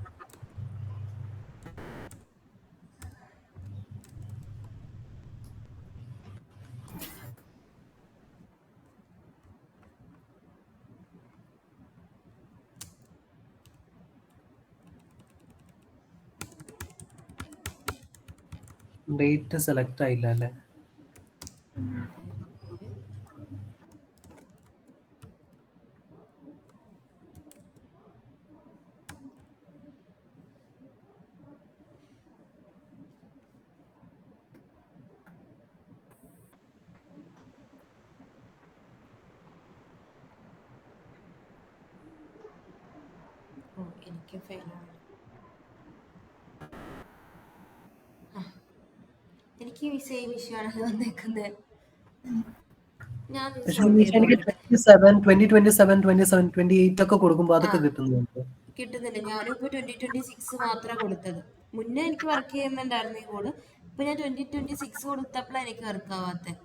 Speaker 2: ഡേറ്റ് സെലക്ട് ആയില്ല അല്ലേ?
Speaker 1: എനിക്ക് ഫെയിലാണ്. എനിക്ക് ഈ സെയിം ഇഷ്യൂ ആണ് വന്നേക്കുന്നത്. ഞാൻ സോൾവ് ചെയ്ത് നോക്കട്ടെ.
Speaker 2: 2027 ഒക്കെ കൊടുക്കുമ്പോ അതൊക്കെ കിട്ടുന്നുണ്ട്.
Speaker 1: കിട്ടുന്നില്ല. ഞാനും ഇപ്പൊ 2026 മാത്രമാണ് കൊടുത്തത്. മുന്നേ എനിക്ക് വർക്ക് ചെയ്യുന്നുണ്ടായിരുന്നു ഈ കോഡ്. ഇപ്പൊ ഞാൻ 2026 കൊടുത്തപ്പോഴാണ് എനിക്ക് വർക്ക് ആവാത്തത്.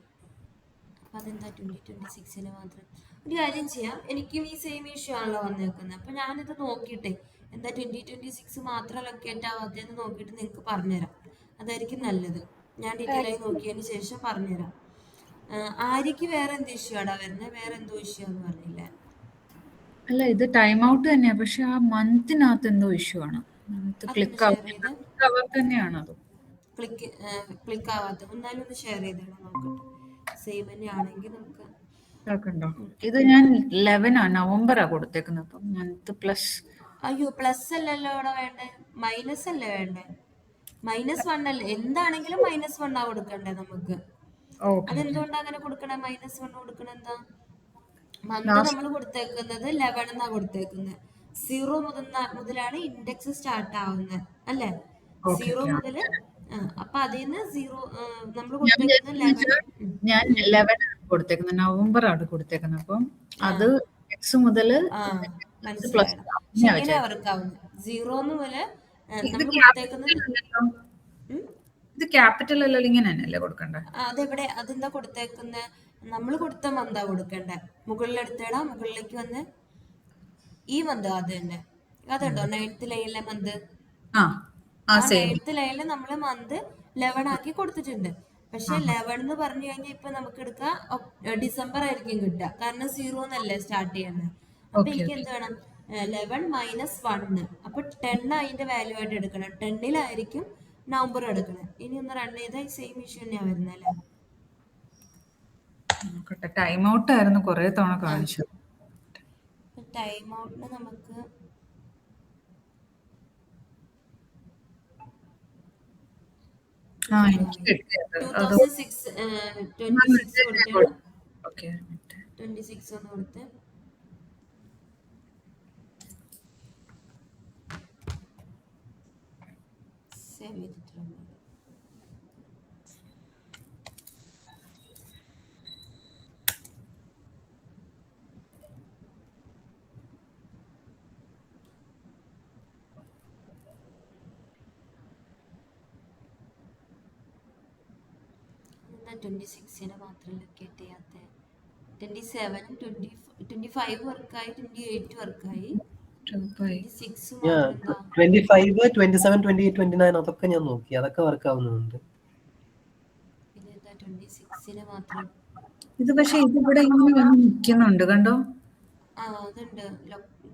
Speaker 1: അപ്പൊ അതെന്താ 2026 മാത്രം? ഒരു കാര്യം ചെയ്യാം, എനിക്കും ഈ സെയിം ഇഷ്യൂ ആണല്ലോ വന്നേക്കുന്നത്. അപ്പൊ ഞാനിത് നോക്കിയിട്ടേ എന്താ 2026 മാത്രം ലൊക്കേറ്റ് ആവാത്തതെന്ന് നോക്കിയിട്ട് നിങ്ങൾക്ക് പറഞ്ഞുതരാം. അതായിരിക്കും നല്ലത്. ഞാൻ ഡീറ്റെയിൽ ആയി നോക്കിയതിന് ശേഷം പറഞ്ഞുതരാം. ആര്യക്ക് വേറെ എന്ത് ഇഷ്യൂ ആടാ വരുന്നത്? വേറെ എന്തോ ഇഷ്യൂ എന്ന് പറഞ്ഞില്ലേ?
Speaker 4: അല്ല, ഇത് ടൈം ഔട്ട് തന്നെയാ, പക്ഷെ ആ മന്തിനകത്ത് എന്തോ ഇഷ്യൂ ആണ്. മന്ത് ക്ലിക്ക് ആവാത്ത തന്നെയാണ് അത്.
Speaker 1: ക്ലിക്ക് ആവാത്ത എന്നാലും ഒന്ന് ഷെയർ ചെയ്തിടാം, നോക്കട്ടെ. സെയിം തന്നെയാണെങ്കിൽ നമുക്ക്
Speaker 4: കണ്ടോ. ഇത് ഞാൻ 11 നവംബറാ കൊടുത്തേക്കുന്നത്. അപ്പം മന്ത് പ്ലസ്.
Speaker 1: അയ്യോ, പ്ലസ് അല്ലല്ലോ ഇവിടെ വേണ്ടേ, മൈനസ് അല്ലേ വേണ്ടേ? -1 അല്ലേ? എന്താണെങ്കിലും -1 ആ കൊടുക്കണ്ടേ നമുക്ക്. അതെന്തുകൊണ്ടാ അങ്ങനെ കൊടുക്കണേ? -1 കൊടുക്കണ എന്താ? മന്ത് നമ്മൾ കൊടുത്തേക്കുന്നത് 11 എന്നാ കൊടുത്തേക്കുന്നത്. 0 മുതലാണ് ഇൻഡെക്സ് സ്റ്റാർട്ട് ആവുന്നത് അല്ലേ? 0 മുതൽ. അപ്പൊ അതിന്ന് 0 നമ്മൾ കൊടുത്തേക്കുന്നത് 11.
Speaker 4: ഞാൻ 11 ആണ് കൊടുത്തേക്കുന്നത്, നവംബർ ആണ് കൊടുത്തേക്കുന്നത്. അപ്പം അത് എക്സ് മുതൽ
Speaker 1: മനസ്സിലായത്. ഇങ്ങനെ അവർക്കാവുന്നത് 0 മുതല് നമ്മൾ കൊടുത്തേക്കുന്നത്.
Speaker 4: ഇത് ക്യാപിറ്റൽ അല്ലല്ലോ, ഇങ്ങനെ തന്നെയല്ലേ കൊടുക്കണ്ടേ?
Speaker 1: അതെവിടെ, അതെന്താ കൊടുത്തേക്കുന്നത്? നമ്മൾ കൊടുത്ത മന്താ കൊടുക്കണ്ടേ? മുകളിലെടുത്തേടാ, മുകളിലേക്ക് വന്ന് ഈ മന്ത് അത് തന്നെ. അതുണ്ടോ 9th ലൈനിലെ മന്ത്? ആ 9th ലൈനിൽ നമ്മൾ മന്ത് 11 ആക്കി കൊടുത്തിട്ടുണ്ട്. പക്ഷെ 11 എന്ന് പറഞ്ഞു കഴിഞ്ഞാൽ ഇപ്പൊ നമുക്ക് എടുക്കാം ഡിസംബർ ആയിരിക്കും കിട്ടുക, കാരണം 0 എന്നല്ലേ സ്റ്റാർട്ട് ചെയ്യുന്നത്. അപ്പൊ എനിക്ക് എന്ത് വേണം? 11 -1. അപ്പൊ 10 അതിന്റെ വാല്യൂ ആയിട്ട് എടുക്കണം. 10-ലായിരിക്കും നവംബർ എടുക്കണം. ഇനി ഒന്ന് റൺ ചെയ്താൽ സെയിം ഇഷ്യൂ തന്നെയാ വരുന്നല്ലേ?
Speaker 4: ടൈം ഔട്ട് ആയിരുന്നു കുറെ തവണ കാണിച്ചത്.
Speaker 1: ടൈം ഔട്ടിന് നമുക്ക്
Speaker 4: എനിക്ക് കിട്ടിയത്
Speaker 1: 26 കൊടുക്കണം. 26 ഒന്ന് കൊടുത്ത് സേവ് ചെയ്തിട്ടുണ്ട്. എന്താ 26 മാത്രം ലൊക്കേറ്റ് ചെയ്യാത്ത? 27, 25 വർക്കായി, 28 വർക്കായി, 26 മാത്രം എന്താ?
Speaker 2: 25, 27, 28, 29 അതൊക്കെ ഞാൻ നോക്കി, അതൊക്കെ വർക്ക് ആവുന്നുണ്ട്.
Speaker 1: പിന്നെ എന്താ 26 മാത്രം?
Speaker 4: ഇത് പക്ഷെ ഇതിവിടെ ഇങ്ങനെ വന്ന് നിൽക്കുന്നുണ്ട്, കണ്ടോ?
Speaker 1: അതുണ്ട്,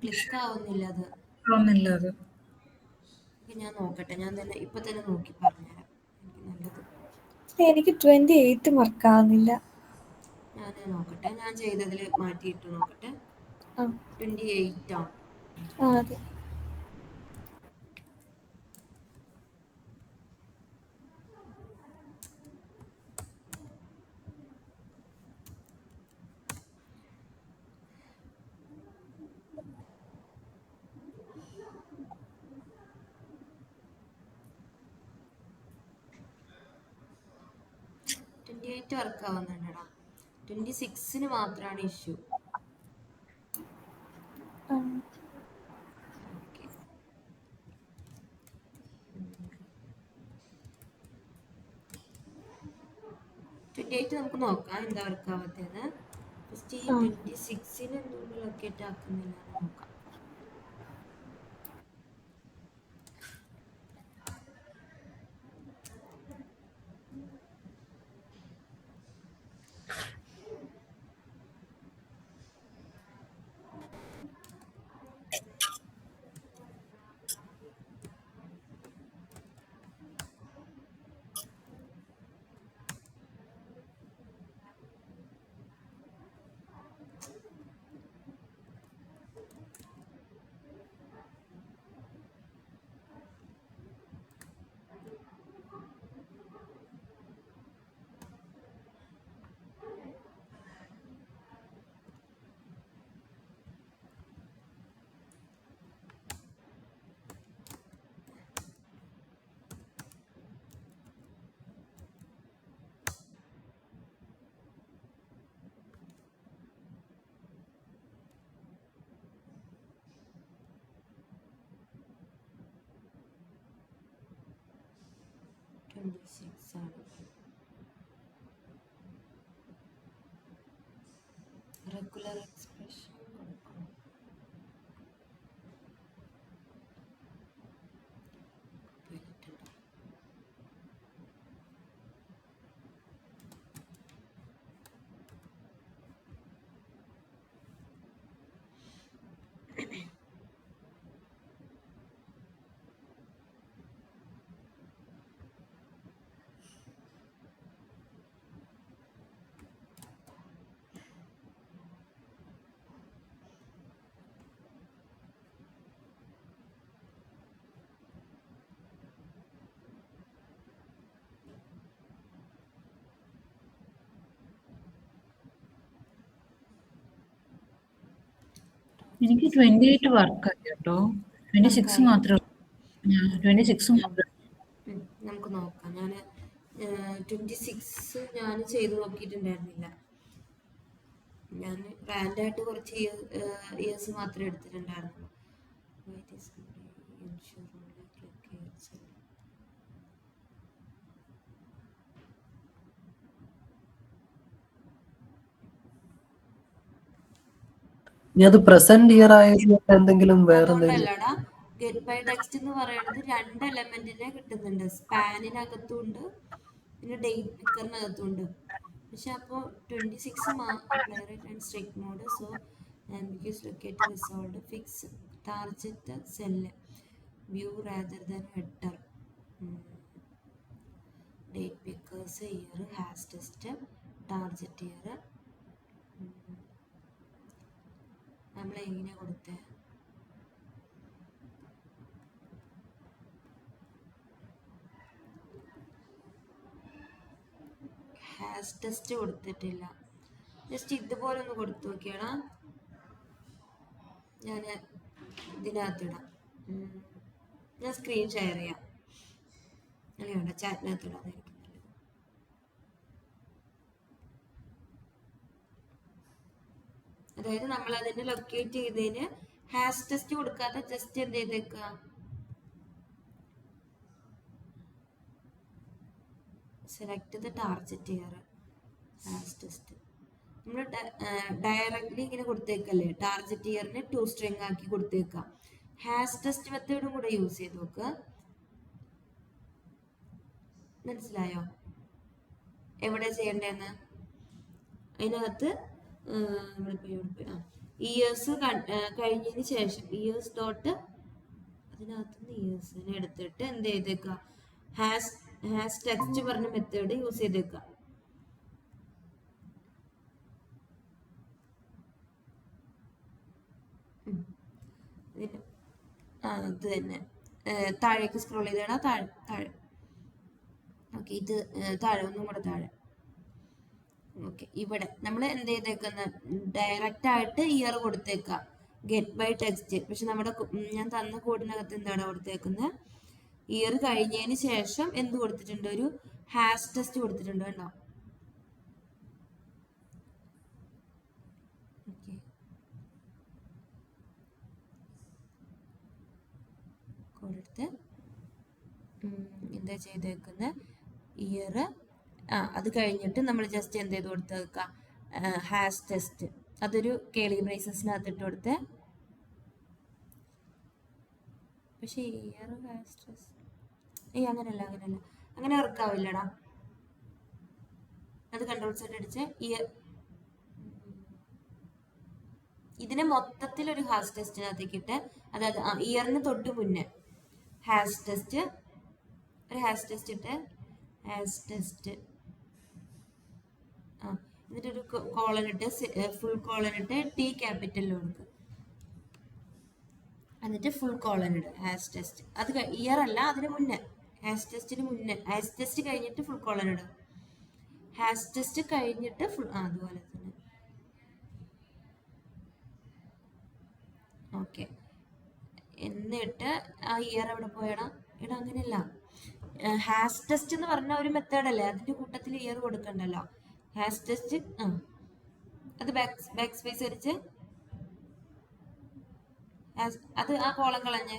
Speaker 1: ക്ലിക്ക് ആവുന്നില്ല. അത് ഞാൻ നോക്കട്ടെ, ഞാൻ തന്നെ ഇപ്പൊ തന്നെ നോക്കി പറഞ്ഞുതരാം, എനിക്ക് നല്ലത്.
Speaker 3: എനിക്ക് 28 വർക്കാവുന്നില്ല.
Speaker 1: ഞാൻ നോക്കട്ടെ, ഞാൻ ചെയ്തതിൽ മാറ്റിയിട്ട് നോക്കട്ടെ. 28 ആണ്.
Speaker 3: അതെ.
Speaker 1: 28 വർക്ക് ആവുന്നുണ്ടടാ. 26 മാത്രമാണ് ഇഷ്യൂ. ഓക്കെ, 28 നമുക്ക് നോക്കാം എന്താ വർക്ക് ആവാത്തതെന്ന്. ഫസ്റ്റ് ഈ 26 എന്തുകൊണ്ട് ലൊക്കേറ്റ് ആക്കുന്നില്ല നോക്കാം. റെഗുലർ എക്സ്പ്രഷൻ കൊടുക്കണം.
Speaker 4: എനിക്ക് 28 വർക്കായി കേട്ടോ. 26 മാത്രമേ 26 മാത്രമേ.
Speaker 1: നമുക്ക് നോക്കാം. ഞാൻ 26 ഞാൻ ചെയ്ത് നോക്കിയിട്ടുണ്ടായിരുന്നില്ല. ഞാൻ റാൻഡായിട്ട് കുറച്ച് ഇയേഴ്സ് മാത്രമേ എടുത്തിട്ടുണ്ടായിരുന്നുള്ളൂ.
Speaker 2: ഇനി അത് പ്രസന്റ് ഇയർ ആയതുകൊണ്ട് എന്തെങ്കിലും വേറെ എന്തെങ്കിലും
Speaker 1: അതുകൊണ്ടല്ലടാ, ഗെറ്റ് ബൈ ടെക്സ്റ്റ് എന്ന് പറയുന്നത് 2 എലമെന്റിനെ കിട്ടുന്നുണ്ട്. സ്പാനിനകത്തും ഉണ്ട്, പിന്നെ ഡേറ്റ് പിക്കറിനകത്തും ഉണ്ട്. പക്ഷെ അപ്പോൾ 26 apply right and strict mode. So ambiguous locate resolved fix target cell view rather than header. Date pickers year has test target year. നമ്മൾ എങ്ങനെ കൊടുത്തേ? ഹാസ് ടെസ്റ്റ് കൊടുത്തിട്ടില്ല. ജസ്റ്റ് ഇതുപോലെ ഒന്ന് കൊടുത്തു നോക്കിയാടാ. ഞാൻ ഇതിനകത്തിടാം. ഞാൻ സ്ക്രീൻ ഷെയർ ചെയ്യാം. അല്ല വേണ്ട, ചാറ്റിനകത്തിടാം. അതായിരിക്കും നല്ലത്. അതായത് നമ്മൾ അതിനെ ലൊക്കേറ്റ് ചെയ്തതിന് ഹാഷ് ടെസ്റ്റ് കൊടുക്കാതെ ജസ്റ്റ് എന്ത് ചെയ്തേക്കുക, select the target year hash test. നമ്മൾ ഡയറക്റ്റ്ലി ഇങ്ങനെ കൊടുത്തേക്കല്ലേ, ടാർഗറ്റ് ഇയറിനെ 2 സ്ട്രിങ് ആക്കി കൊടുത്തേക്കാം. ഹാഷ് ടെസ്റ്റ് മെത്തേഡും കൂടെ യൂസ് ചെയ്ത് നോക്കുക. മനസ്സിലായോ എവിടെ ചെയ്യണ്ടേന്ന്? അതിനകത്ത് ഇയേഴ്സ് കഴിഞ്ഞതിന് ശേഷം ഇയേഴ്സ് ഡോട്ട് അതിനകത്തുനിന്ന് ഇയേഴ്സിനെ എടുത്തിട്ട് എന്ത് ചെയ്തേക്കുക, ഹാഷ് ടെക്സ്റ്റ് പറഞ്ഞ മെത്തേഡ് യൂസ് ചെയ്തേക്കുക. അത് തന്നെ താഴേക്ക് സ്ക്രോൾ ചെയ്തേടാ. താഴെ ഓക്കെ, ഇത് താഴെ ഒന്നും കൂടെ താഴെ. ഓക്കെ, ഇവിടെ നമ്മൾ എന്ത് ചെയ്തേക്കുന്ന ഡയറക്റ്റ് ആയിട്ട് ഇയർ കൊടുത്തേക്കാം ഗെറ്റ് ബൈ ടെക്സ്റ്റ്. പക്ഷെ നമ്മുടെ ഞാൻ തന്ന കോഡിനകത്ത് എന്താണ് കൊടുത്തേക്കുന്നത്, ഇയർ കഴിഞ്ഞതിന് ശേഷം എന്ത് കൊടുത്തിട്ടുണ്ട്, ഒരു ഹാഷ് ടെസ്റ്റ് കൊടുത്തിട്ടുണ്ട്. കേട്ടോ, എന്താ ചെയ്തേക്കുന്നത്, ഇയർ അത് കഴിഞ്ഞിട്ട് നമ്മൾ ജസ്റ്റ് എന്ത് ചെയ്ത് കൊടുത്തേക്കാം, ഹാഷ് ടെസ്റ്റ് അതൊരു കേളി ബ്രേസസിനകത്ത് ഇട്ട് കൊടുത്ത്. പക്ഷേ ഇയർ ഹാഷ് ടെസ്റ്റ് അങ്ങനെയല്ല അങ്ങനെ വർക്കാവില്ലടാ. അത് കൺട്രോൾ സെറ്റ് അടിച്ച് ഇതിനെ മൊത്തത്തിൽ ഒരു ഹാഷ് ടെസ്റ്റിനകത്തേക്ക് ഇട്ട്, അതായത് ഇയറിന് തൊട്ട് മുന്നേ ഹാഷ് ടെസ്റ്റ് ഇട്ട് ഹാഷ് ടെസ്റ്റ് എന്നിട്ടൊരു കോളൻ ഇട്ട് ഫുൾ കോളൻ ഇട്ട് ടി ക്യാപിറ്റലിൽ കൊടുക്കുക. എന്നിട്ട് ഫുൾ കോളൻ ഇടുക ഹാഷ് ടെസ്റ്റ്. അത് ഇയർ അല്ല, അതിന് മുന്നേ ഹാഷ് ടെസ്റ്റിന് മുന്നേ, ഹാഷ് ടെസ്റ്റ് കഴിഞ്ഞിട്ട് ഫുൾ കോളൻ ഇടുക. ഹാഷ് ടെസ്റ്റ് കഴിഞ്ഞിട്ട് അതുപോലെ തന്നെ. ഓക്കെ, എന്നിട്ട് ആ ഇയർ എവിടെ പോയടാ? ഇവിടെ അങ്ങനെയല്ല. ഹാഷ് ടെസ്റ്റ് എന്ന് പറഞ്ഞ ഒരു മെത്തേഡ് അല്ലേ, അതിന്റെ കൂട്ടത്തിൽ ഇയർ കൊടുക്കണ്ടല്ലോ. ഹാഷ് ടെസ്റ്റ് അത് ബാക്ക് സ്പേസ് അടിച്ച് അത് ആ കോളം കളഞ്ഞ്.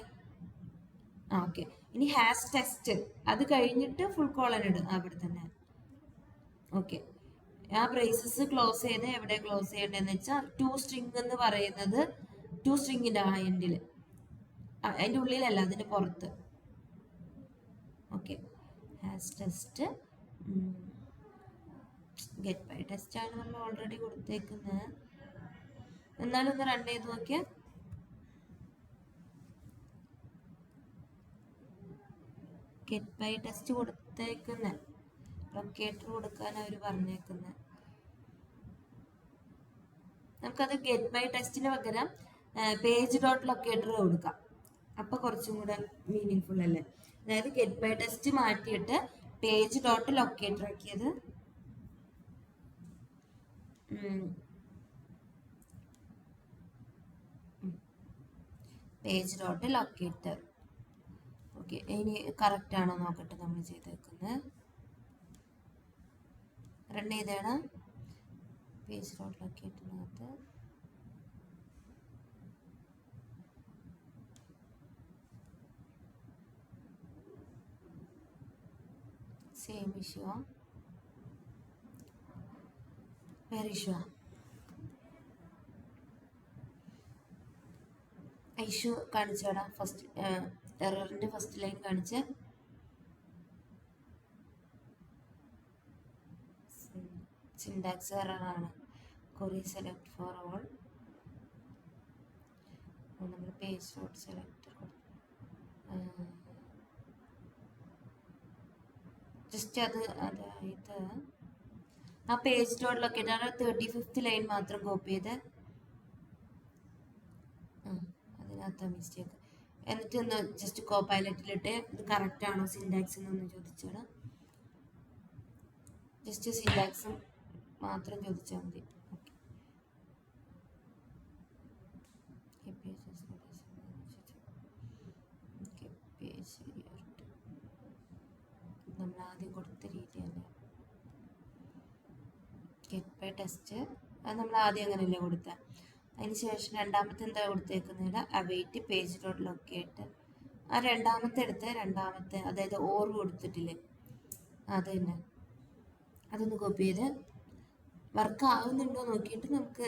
Speaker 1: ഓക്കെ, ഇനി ഹാഷ് ടെസ്റ്റ് അത് കഴിഞ്ഞിട്ട് ഫുൾ കോളൻ ഇടും അവിടെ തന്നെ. ഓക്കെ, ആ ബ്രേസസ് ക്ലോസ് ചെയ്ത് എവിടെ ക്ലോസ് ചെയ്യേണ്ടതെന്ന് വെച്ചാൽ ടു സ്ട്രിങ് എന്ന് പറയുന്നത് ടു സ്ട്രിങ്ങിന്റെ ആ എൻഡിൽ, അതിൻ്റെ ഉള്ളിലല്ല, അതിന്റെ പുറത്ത്. Okay, hash test get by test ആണ് നമ്മൾ ഓൾറെഡി കൊടുത്തേക്കുന്നത്. എന്നാലും ഒന്ന് റൺ ചെയ്ത് നോക്കിയാൽ ഗെറ്റ് ബൈ ടെസ്റ്റ് കൊടുത്തേക്കുന്നത് ലൊക്കേറ്റർ കൊടുക്കാൻ അവർ പറഞ്ഞേക്കുന്നത്. നമുക്കത് ഗെറ്റ് ബൈ ടെസ്റ്റിന് പകരം പേജ് ഡോട്ട് ലൊക്കേറ്റർ കൊടുക്കാം. അപ്പൊ കുറച്ചും കൂടെ മീനിങ് ഫുൾ അല്ലേ. അതായത് ഗെറ്റ് ബൈ ടെസ്റ്റ് മാറ്റിയിട്ട് പേജ് ഡോട്ട് ലൊക്കേറ്റർ ആക്കിയത്. Page dot locator. ഓക്കെ, ഇനി കറക്റ്റ് ആണോ നോക്കട്ടെ നമ്മൾ ചെയ്തേക്കുന്നത്. റൺ ചെയ്താണ് പേജ് ഡോട്ട് ലൊക്കേറ്ററിനകത്ത്. സെയിം ഇഷ്യൂ വേറെ ഇഷ്യൂ ഇഷ്യൂ കാണിച്ചോടാ. ഫസ്റ്റ് എററിന്റെ ഫസ്റ്റ് ലൈൻ കാണിച്ച് സിൻടാക്സ് എററാണ്. Query select for all. നമ്മൾ പേജ് ഡോട്ട് സെലക്ടർ ജസ്റ്റ് അതായത് ആ page dot locator 35th line മാത്രം കോപ്പി ചെയ്ത് അതിനകത്ത് മിസ്റ്റേക്ക്. എന്നിട്ട് ഒന്ന് ജസ്റ്റ് കോപ്പൈലറ്റിലിട്ട് ഇത് കറക്റ്റ് ആണോ സിൻടാക്സ് എന്നൊന്ന് ചോദിച്ചാണ്. ജസ്റ്റ് സിൻടാക്സും മാത്രം ചോദിച്ചാൽ മതി. നമ്മൾ ആദ്യം കൊടുത്ത രീതി തന്നെ ഗെറ്റ് ബൈ ടെസ്റ്റ്, അത് നമ്മൾ ആദ്യം അങ്ങനെയല്ലേ കൊടുത്ത. അതിന് ശേഷം രണ്ടാമത്തെ എന്താ കൊടുത്തേക്കുന്നത്, അവൈറ്റ് പേജ് ഡോട്ട് ലൊക്കേറ്റ്. ആ രണ്ടാമത്തെ എടുത്ത് രണ്ടാമത്തെ, അതായത് ഓർ കൊടുത്തിട്ടില്ലേ അത് തന്നെ, അതൊന്ന് കോപ്പി ചെയ്ത് വർക്ക് ആവുന്നുണ്ടോ നോക്കിയിട്ട് നമുക്ക്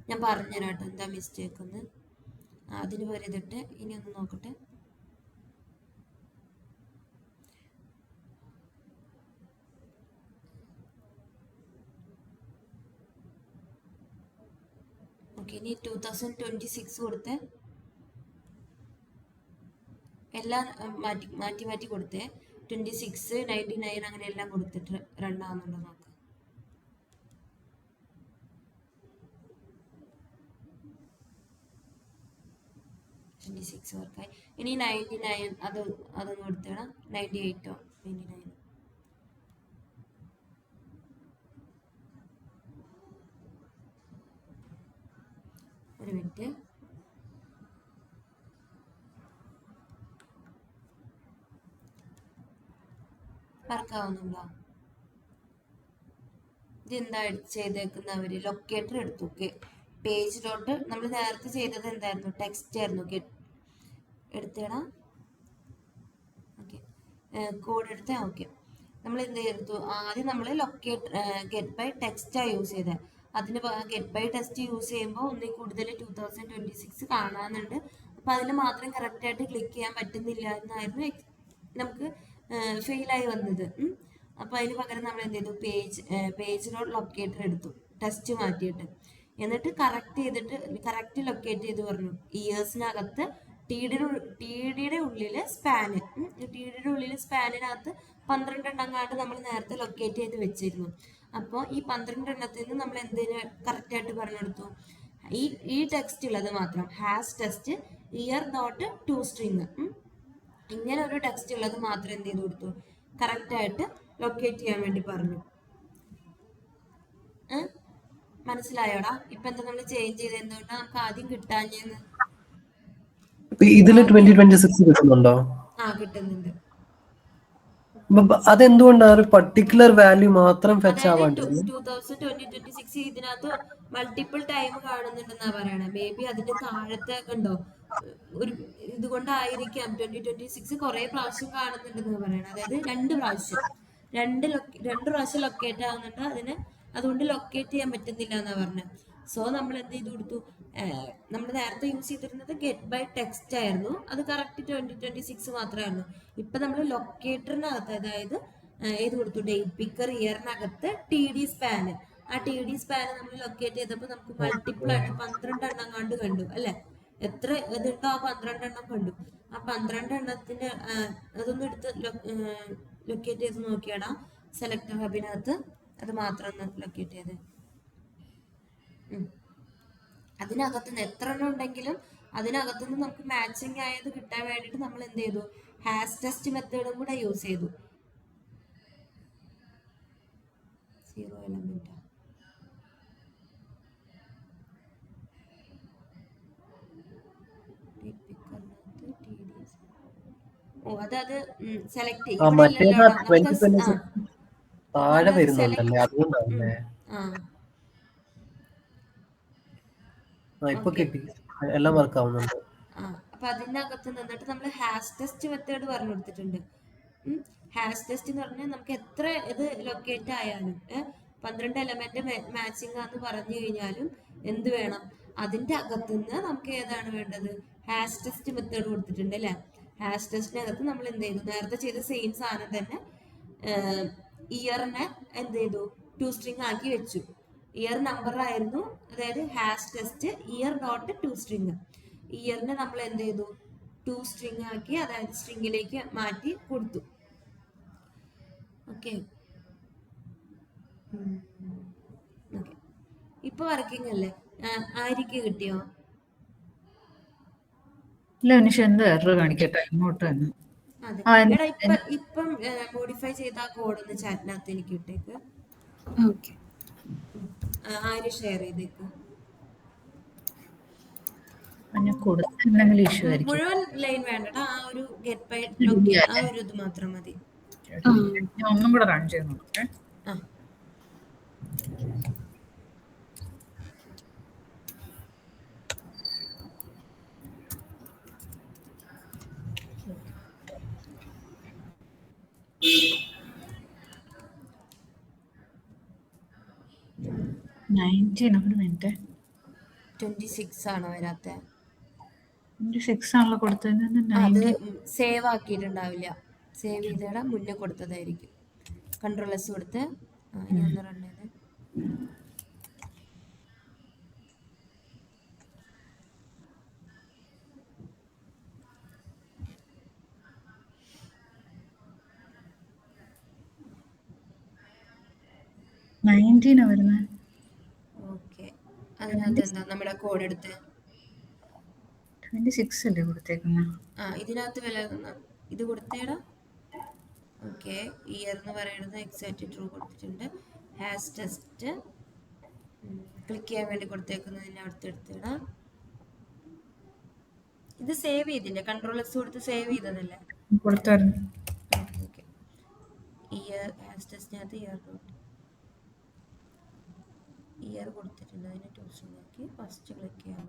Speaker 1: ഞാൻ പറഞ്ഞുതരാം കേട്ടോ എന്താ മിസ്റ്റേക്ക് എന്ന്. അതിന് പോലെ ഇതിട്ട് ഇനി ഒന്ന് നോക്കട്ടെ. ഓക്കെ, ഇനി 2026 കൊടുത്ത് എല്ലാം മാറ്റി കൊടുത്തേ. 26, 99 അങ്ങനെ എല്ലാം കൊടുത്തിട്ട് രണ്ടാവുന്നുണ്ടോ നോക്കാം. വർക്കായി. ഇനി 99 അതൊന്ന് കൊടുത്തേണം. 98 99. ഒരു മിനിറ്റ്. വർക്കാവുന്നുണ്ടോ? ഇതെന്താ ചെയ്തേക്കുന്നവര് ലൊക്കേറ്റർ എടുത്തു. പേജ് ഡോട്ട് നമ്മൾ നേരത്തെ ചെയ്തത് എന്തായിരുന്നു, ടെക്സ്റ്റ് ആയിരുന്നു. എടുത്തേടാ. ഓക്കെ, കോഡ് എടുത്ത് ഓക്കെ. നമ്മൾ എന്ത് ചെയ്തു, ആദ്യം നമ്മൾ ഗെറ്റ് ബൈ ടെക്സ്റ്റാണ് യൂസ് ചെയ്തത്. അതിന് ഗെറ്റ് ബൈ ടെക്സ്റ്റ് യൂസ് ചെയ്യുമ്പോൾ ഒന്നിൽ കൂടുതൽ 2026 കാണാനുണ്ട്. അപ്പോൾ അതിന് മാത്രം കറക്റ്റായിട്ട് ക്ലിക്ക് ചെയ്യാൻ പറ്റുന്നില്ല എന്നായിരുന്നു നമുക്ക് ഫെയിലായി വന്നത്. അപ്പോൾ അതിന് പകരം നമ്മൾ എന്ത് ചെയ്തു, പേജിലോട്ട് ലൊക്കേറ്റർ എടുത്തു, ടെസ്റ്റ് മാറ്റിയിട്ട്. എന്നിട്ട് കറക്റ്റ് ലൊക്കേറ്റ് ചെയ്ത് പറഞ്ഞു ഇയേഴ്സിനകത്ത് ടിഡിയുടെ ഉള്ളിൽ സ്പാനിനകത്ത് 12 എണ്ണങ്ങാണ്ട് നമ്മൾ നേരത്തെ ലൊക്കേറ്റ് ചെയ്ത് വെച്ചിരുന്നു. അപ്പോൾ ഈ 12 എണ്ണത്തിൽ നിന്ന് നമ്മൾ എന്തിനു കറക്റ്റായിട്ട് പറഞ്ഞെടുത്തു, ഈ ടെക്സ്റ്റ് ഉള്ളത് മാത്രം has test year dot to string, ഇങ്ങനെ ഒരു ടെക്സ്റ്റ് ഉള്ളത് മാത്രം എന്ത് ചെയ്ത് കൊടുത്തു, കറക്റ്റായിട്ട് ലൊക്കേറ്റ് ചെയ്യാൻ വേണ്ടി പറഞ്ഞു. മനസ്സിലായോടാ? ഇപ്പൊ എന്താ നമ്മൾ ചേഞ്ച് ചെയ്ത്, എന്തുകൊണ്ടാ നമുക്ക് ആദ്യം കിട്ടാഞ്ഞെന്ന്?
Speaker 2: ഇതില് 2026 കിട്ടുന്നുണ്ടോ?
Speaker 1: കിട്ടുന്നുണ്ട്.
Speaker 2: അതെന്തുകൊണ്ടാണ് ഒരു പർട്ടിക്കുലർ വാല്യൂ മാത്രം ഫെച്ച് ആവാണ്ടിരുന്നത്?
Speaker 1: 2026 ഇതിനകത്ത് മൾട്ടിപ്പിൾ ടൈം കാണുന്നുണ്ടെന്നാ പറയണേ. മേ ബി അതിന്റെ താഴത്തെ ഉണ്ടോ, ഒരു ഇതുകൊണ്ടായിരിക്കാം 2026 കുറെ പ്രാവശ്യം കാണുന്നുണ്ടെന്ന് പറയണേ. അതായത് രണ്ട് പ്രാവശ്യം ലൊക്കേറ്റ് ആവുന്നുണ്ട്. അതുകൊണ്ട് ലൊക്കേറ്റ് ചെയ്യാൻ പറ്റുന്നില്ല എന്നാ പറഞ്ഞത്. സോ നമ്മൾ എന്ത് ചെയ്ത് കൊടുത്തു, നമ്മൾ നേരത്തെ യൂസ് ചെയ്തിരുന്നത് ഗെറ്റ് ബൈ ടെക്സ്റ്റ് ആയിരുന്നു, അത് കറക്റ്റ് 2026 മാത്രമായിരുന്നു. ഇപ്പൊ നമ്മൾ ലൊക്കേറ്ററിനകത്ത്, അതായത് ഏത് കൊടുത്തു, ഡേറ്റ് പിക്കർ ഇയറിനകത്ത് TD സ്പാന്, ആ TD സ്പാന് നമ്മൾ ലൊക്കേറ്റ് ചെയ്തപ്പോൾ നമുക്ക് മൾട്ടിപ്പിൾ ആയിട്ട് 12 എണ്ണം കണ്ടു അല്ലെ? എത്ര ഇതുണ്ടോ ആ 12 എണ്ണം കണ്ടു. ആ 12 എണ്ണത്തിന്റെ അതൊന്നും എടുത്ത് ലൊക്കേറ്റ് ചെയ്ത് നോക്കിയാടാ സെലക്ടർ ഹബിനകത്ത്, അത് മാത്രം ഒന്ന് ലൊക്കേറ്റ് ചെയ്ത്. അതിനകത്തുനിന്ന് എത്ര എണ്ണം ഉണ്ടെങ്കിലും അതിനകത്തുനിന്ന് നമുക്ക് മാച്ചിങ് ആയത് കിട്ടാൻ വേണ്ടിയിട്ട് നമ്മൾ എന്ത് ചെയ്തു, ഹാസ് ടെസ്റ്റ് മെത്തേഡും കൂടെ യൂസ് ചെയ്തു. 0 എലമെന്റ് അത് സെലക്ട് ചെയ്യും.
Speaker 2: താഴെ വരുന്നുണ്ടല്ലേ, അതുകൊണ്ടാണല്ലേ. ഇപ്പൊ കിട്ടി, എല്ലാം വർക്ക് ആവുന്നുണ്ട്.
Speaker 1: അപ്പൊ അതിനകത്ത് നിന്നിട്ട് നമ്മൾ ഹാഷ് ടെസ്റ്റ് മെത്തേഡ് പറഞ്ഞു കൊടുത്തിട്ടുണ്ട്. ഹാഷ് ടെസ്റ്റ് എന്ന് പറഞ്ഞാൽ നമുക്ക് എത്ര ഇത് ലൊക്കേറ്റ് ആയാലും 12 എലമെന്റ് മാച്ചിങ് ആന്ന് പറഞ്ഞു കഴിഞ്ഞാലും എന്ത് വേണം, അതിന്റെ അകത്തുനിന്ന് നമുക്ക് ഏതാണ് വേണ്ടത്, ഹാഷ് ടെസ്റ്റ് മെത്തേഡ് കൊടുത്തിട്ടുണ്ട് അല്ലെ. ഹാഷ് ടെസ്റ്റിനകത്ത് നമ്മൾ എന്ത് ചെയ്തു, നേരത്തെ ചെയ്ത സെയിം സാധനം തന്നെ ഇയറിനെ എന്ത് ചെയ്തു, ടു സ്ട്രിങ് ആക്കി വെച്ചു. ഇയർ നമ്പർ ആയിരുന്നു, അതായത് hash test year dot to string. ഇയറിനെ നമ്മൾ എന്ത് ചെയ്തു, ടു സ്ട്രിങ് ആക്കി, അതായത് സ്ട്രിങ്ങിലേക്ക് മാറ്റി കൊടുത്തു. ഓക്കെ, ഇപ്പൊ വർക്കിംഗ് അല്ലേ? ആര്യക്ക് കിട്ടിയോ?
Speaker 4: ഇല്ല മനുഷ്യ, എന്താ എറർ കാണിക്കട്ടെ ഇങ്ങോട്ട് തന്നെ.
Speaker 1: എടാ ഇപ്പം മോഡിഫൈ ചെയ്ത ആ കോഡ് ഒന്ന് ചാറ്റിനകത്ത് എനിക്ക് ഇട്ടേക്ക്. ആര്യ ഷെയർ ചെയ്തേക്ക്. മുഴുവൻ ലൈൻ വേണ്ടടാ, ആ ഒരു ഗെറ്റ് ബൈ ആ ഒരു ഇത് മാത്രം മതി.
Speaker 4: ഒന്നും കൂടെ റൺ ചെയ്ത് നോക്കട്ടെ. ഒരു മിനിറ്റ്,
Speaker 1: 26 ആണോ വരാത്തെ?
Speaker 4: 26 ആണല്ലോ കൊടുത്തത്.
Speaker 1: അത് സേവ് ആക്കിയിട്ടുണ്ടാവില്ല, സേവ് ചെയ്തേടാ മുന്നേ കൊടുത്തതായിരിക്കും. കൺട്രോൾ S കൊടുത്ത് ഇനി ഒന്ന് റൺ ചെയ്ത്. ഓക്കെ, അതിനകത്ത് എന്താ നമ്മുടെ കോഡ് എടുത്ത്
Speaker 4: 26 അല്ലേ കൊടുത്തേക്കുന്നത്?
Speaker 1: ഇതിനകത്ത് വില ഇത് കൊടുത്തേടാ. ഓക്കെ, ഇയർ എന്ന് പറയുന്നത് എക്സാക്റ്റ് ട്രൂ കൊടുത്തിട്ടുണ്ട്. ഹാഷ് ടെസ്റ്റ് ക്ലിക്ക് ചെയ്യാൻ വേണ്ടി കൊടുത്തേക്കുന്നതിന് അടുത്തെടുത്തിടാം. ഇത് സേവ് ചെയ്തില്ലേ, കൺട്രോൾ S കൊടുത്ത് സേവ് ചെയ്തതല്ലേ?
Speaker 4: കൊടുത്തായിരുന്നു.
Speaker 1: ഓക്കെ, ഇയർ ഹാഷ് ടെസ്റ്റിനകത്ത് ഇയർ കൊടുത്തിട്ടുണ്ട്, അതിന് ട്യൂഷൻ ആക്കി ഫസ്റ്റ് ക്ലിക്ക് ചെയ്യാൻ.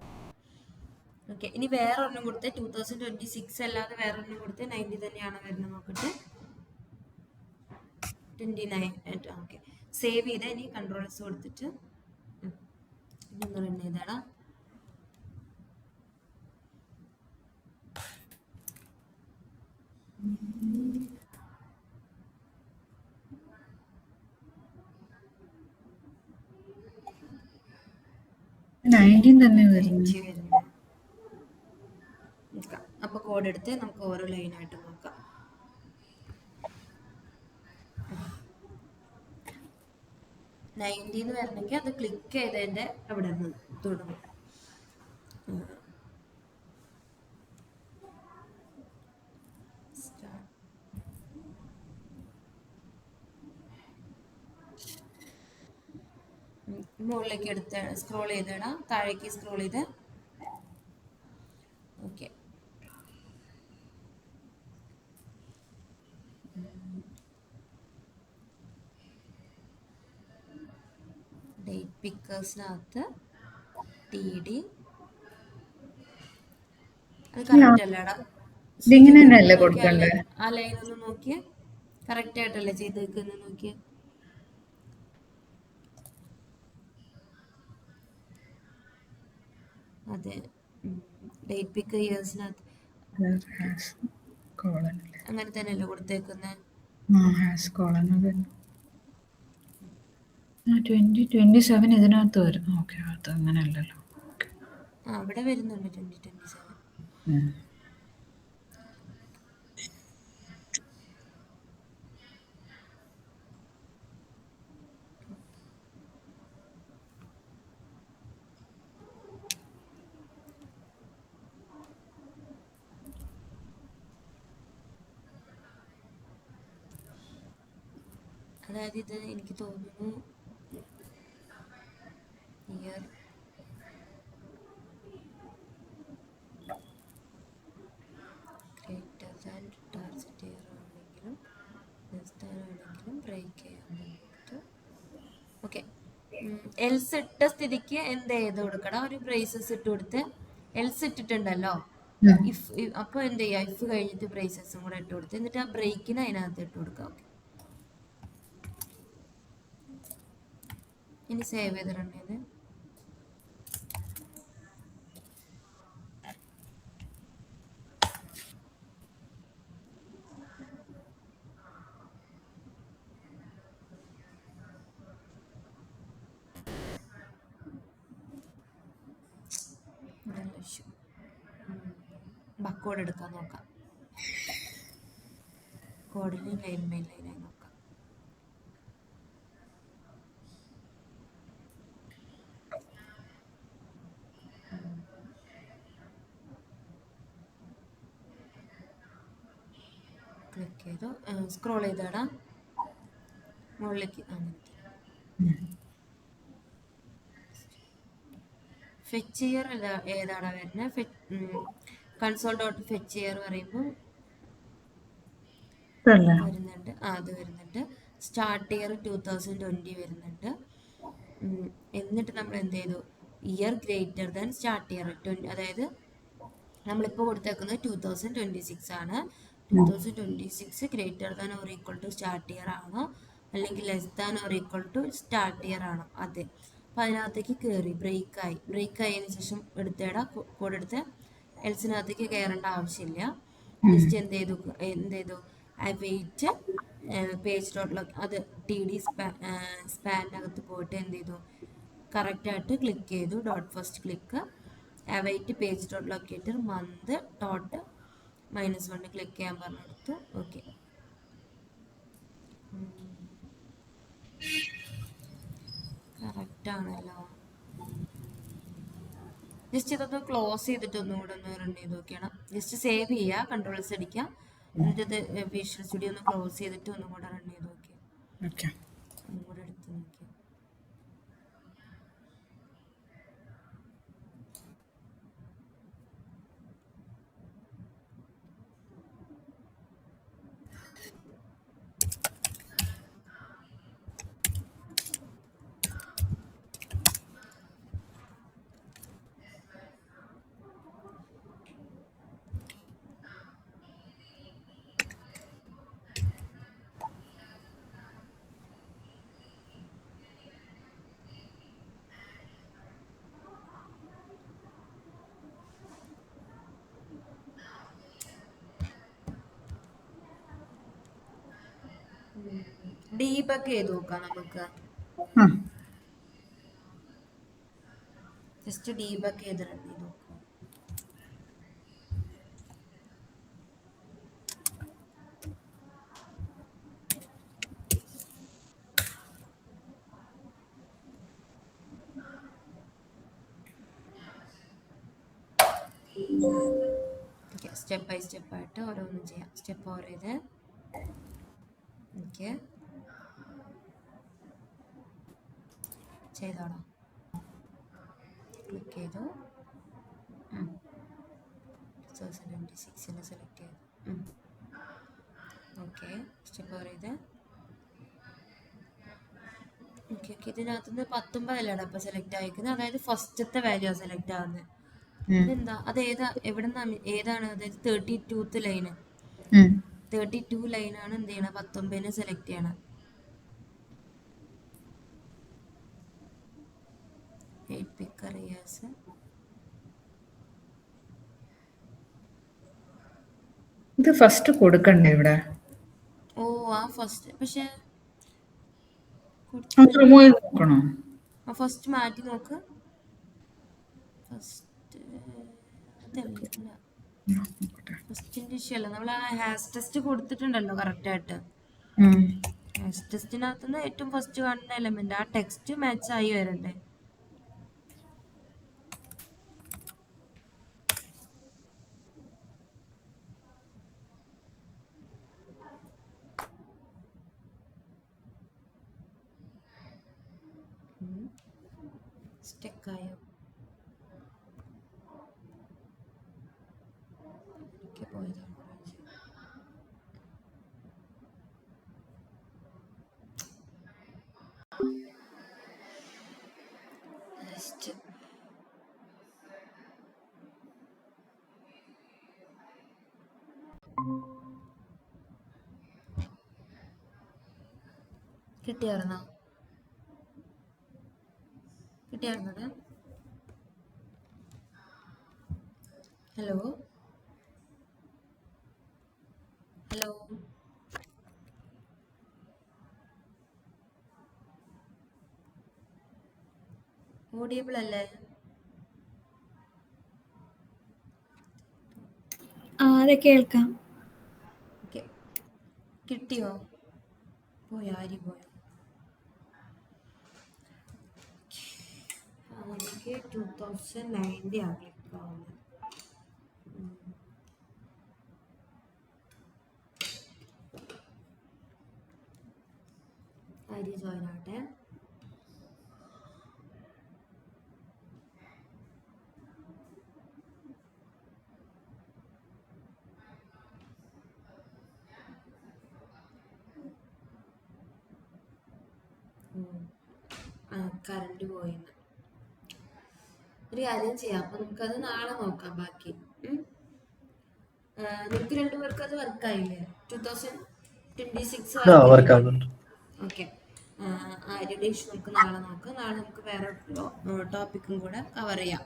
Speaker 1: ഓക്കെ, ഇനി വേറെ ഒരെണ്ണം കൊടുത്ത് 2026 അല്ലാതെ വേറെ ഒരെണ്ണം കൊടുത്ത് 90 തന്നെയാണ് വരുന്നത് നോക്കട്ടെ. 29 ഓക്കെ. സേവ് ചെയ്ത് ഇനി കൺട്രോൾസ് കൊടുത്തിട്ട് ഇതൊന്ന് റൺ ചെയ്താടാ.
Speaker 4: തന്നെ വരുന്നു.
Speaker 1: അപ്പൊ കോഡ് എടുത്ത് നമുക്ക് ഓരോ ലൈനായിട്ട് നോക്കാം. നയൻറ്റീന്ന് വരണമെങ്കിൽ അത് ക്ലിക്ക് ചെയ്തതിന്റെ അവിടെ നിന്ന് തുടങ്ങും. മുകളിലേക്ക് എടുത്ത് സ്ക്രോൾ ചെയ്തിടാം, താഴേക്ക് സ്ക്രോൾ ചെയ്ത് ഓക്കെ. ഡേറ്റ് പിക്കേഴ്സിനകത്ത് TD അത് കറക്റ്റ് അല്ലേടാ?
Speaker 4: ഇതിങ്ങനെ തന്നെയല്ലേ കൊടുക്കണ്ടേ?
Speaker 1: ആ ലൈൻ ഒന്ന് നോക്കിയേ, കറക്റ്റ് ആയിട്ടല്ലേ ചെയ്തേക്കുന്നത് നോക്കിയേ. അതെ, ഡേറ്റ് പിക്ക് ഇയേഴ്സിനകത്ത് അങ്ങനെ തന്നെയല്ലേ കൊടുത്തേക്കുന്നത്?
Speaker 4: 2027 ഇതിനകത്ത് വരും. ഓക്കെ, അത് അങ്ങനെയല്ലല്ലോ.
Speaker 1: അവിടെ വരുന്നുണ്ട് 2027. അതായത് ഇത് എനിക്ക് തോന്നുന്നു year greater than target year ആണെങ്കിലും ആണെങ്കിലും ബ്രേക്ക് ചെയ്യാൻ വേണ്ടിയിട്ട് ഓക്കെ. എൽസ് ഇട്ട സ്ഥിതിക്ക് എന്ത് ചെയ്ത് കൊടുക്കണം? ഒരു ബ്രേസസ് ഇട്ട് കൊടുത്ത് എൽസ് ഇട്ടിട്ടുണ്ടല്ലോ, ഇഫ് അപ്പോൾ എന്ത് ചെയ്യുക? ഇഫ് കഴിഞ്ഞിട്ട് ബ്രേസസും കൂടെ ഇട്ട് കൊടുത്ത് എന്നിട്ട് ആ ബ്രേക്കിന് അതിനകത്ത് ഇട്ട് കൊടുക്കുക. ഓക്കെ, ഇനി സേവ് ചെയ്ത് റൺ ചെയ്ത് കോഡ് എടുക്കാൻ നോക്കാം. കോഡിന് ലൈൻ ബൈ ലൈനായി നോക്കാം. ക്ലിക്ക് ചെയ്തു, സ്ക്രോൾ ചെയ്താടാ മുകളിലേക്ക്. ഫെച്ച് ഇയർ ഏതാടാ വരുന്നത്? കൺസോൾ ഡോട്ട് ഫെച്ച് ഇയർ പറയുമ്പോൾ വരുന്നുണ്ട്. അത് വരുന്നുണ്ട്. സ്റ്റാർട്ട് ഇയർ 2020 വരുന്നുണ്ട്. എന്നിട്ട് നമ്മൾ എന്ത് ചെയ്തു? Year greater than start year 20, അതായത് നമ്മളിപ്പോൾ കൊടുത്തേക്കുന്നത് 2026 ആണ്. 2026 greater than or equal to start year ആണോ അല്ലെങ്കിൽ less than or equal to start year ആണോ? അതെ. അപ്പം അതിനകത്തേക്ക് കയറി ബ്രേക്ക് ആയതിനു ശേഷം എടുത്തേടാ കോഡ് എടുത്ത് എൽസിനകത്തേക്ക് കയറേണ്ട ആവശ്യമില്ല. ജസ്റ്റ് എന്ത് ചെയ്തു വെയിറ്റ് പേജ് ഡോട്ട് അത് TD സ്പാനിനകത്ത് പോയിട്ട് എന്ത് ചെയ്തു? കറക്റ്റായിട്ട് ക്ലിക്ക് ചെയ്തു. Dot first click wait page dot locator month dot -1 click ചെയ്യാൻ പറഞ്ഞെടുത്തു. ഓക്കെ, കറക്റ്റാണല്ലോ. ജസ്റ്റ് ഇതൊന്ന് ക്ലോസ് ചെയ്തിട്ട് ഒന്നുകൂടെ ഒന്ന് റൺ ചെയ്ത് നോക്കിയാണ്. ജസ്റ്റ് സേവ് ചെയ്യുക, കൺട്രോൾസ് അടിക്കുക, എന്നിട്ട് ഇത് വിഷ്വൽ സ്റ്റുഡിയോ ഒന്ന് ക്ലോസ് ചെയ്തിട്ട് ഒന്നും കൂടെ റൺ ചെയ്ത് നോക്കി. ഒന്നും കൂടെ എടുത്ത് നോക്കി. ഡീബഗ് ചെയ്ത് നോക്കാം നമുക്ക്.
Speaker 4: ആ
Speaker 1: ജസ്റ്റ് ഡീബഗ് ചെയ്ത് റൺ ചെയ്ത് നോക്കാം. സ്റ്റെപ്പ് ബൈ സ്റ്റെപ്പ് ആയിട്ട് ഓരോന്നും ചെയ്യാം. സ്റ്റെപ്പ് ഓവർ ചെയ്ത് ഓക്കെ ചെയ്തോളാം. ക്ലിക്ക് ചെയ്തു 2026 സെലക്ട് ചെയ്തു. ഓക്കെ സ്റ്റെപ്പ് ഓവർ ചെയ്ത് ഓക്കെ ഓക്കെ. ഇതിനകത്തുനിന്ന് 19 അല്ലാണ് അപ്പോൾ സെലക്ട് ആയിരിക്കുന്നത്. അതായത് ഫസ്റ്റത്തെ വാല്യൂ സെലക്ട് ആവുന്നത്. അതെന്താ അത് ഏതാണ് അതായത് 32th ലൈന് 32 ലൈനാണ് എന്ത് ചെയ്യണം 19 സെലക്ട് ചെയ്യണം. പിക്ക് അറിയാസ്
Speaker 4: ഇത് ഫസ്റ്റ് കൊടുക്കണ്ടേ ഇവിടെ?
Speaker 1: ഓ ആ ഫസ്റ്റ് പക്ഷെ
Speaker 4: റിമൂവ് ചെയ്ത് നോക്കണോ?
Speaker 1: ഫസ്റ്റ് മാറ്റി നോക്ക്. ഫസ്റ്റ് അതല്ല ഫസ്റ്റിന്റെ ഇഷ്യൂ അല്ല. നമ്മൾ ആ ഹാഷ് ടെസ്റ്റ് കൊടുത്തിട്ടുണ്ടല്ലോ കറക്റ്റായിട്ട്. ഹാഷ് ടെസ്റ്റിനകത്തുനിന്ന് ഏറ്റവും ഫസ്റ്റ് കാണുന്ന എലമെന്റ് ആ ടെക്സ്റ്റ് മാച്ച് ആയി വരണ്ടേ. സ്റ്റെക്കായോ? പോയതാണ്. കിട്ടിയായിരുന്നോ? കിട്ടിയായിരുന്നത്? ഹലോ ഹലോ ഓഡിയബിൾ അല്ലേ?
Speaker 3: അതെ കേൾക്കാം.
Speaker 1: ഓക്കെ കിട്ടിയോ? പോയോ? ആരി പോയോ? എനിക്ക് 2090 ആഗ്രഹിക്കാവുന്നത്. ആരി ജോയിൻ ആവട്ടെ. കറണ്ട് പോയിന്ന്. ഒരു കാര്യം ചെയ്യാം. അപ്പൊ നമുക്കത് നാളെ നോക്കാം ബാക്കി. നിങ്ങൾക്ക് രണ്ടുപേർക്ക് അത് വർക്കായില്ലേ? 2026
Speaker 2: വർക്കാവുന്നുണ്ട്.
Speaker 1: ഓക്കെ. ആരുടെ ഇഷ്യൂ നമുക്ക് നാളെ നോക്കാം. നാളെ നമുക്ക് വേറെ ടോപ്പിക്കും കൂടെ കവർ ചെയ്യാം.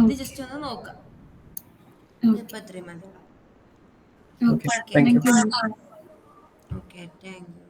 Speaker 1: ഇത് ജസ്റ്റ് ഒന്ന് നോക്കാം. ഇപ്പൊ എത്രയും മതി.
Speaker 2: Okay thank you.
Speaker 1: Okay thank you.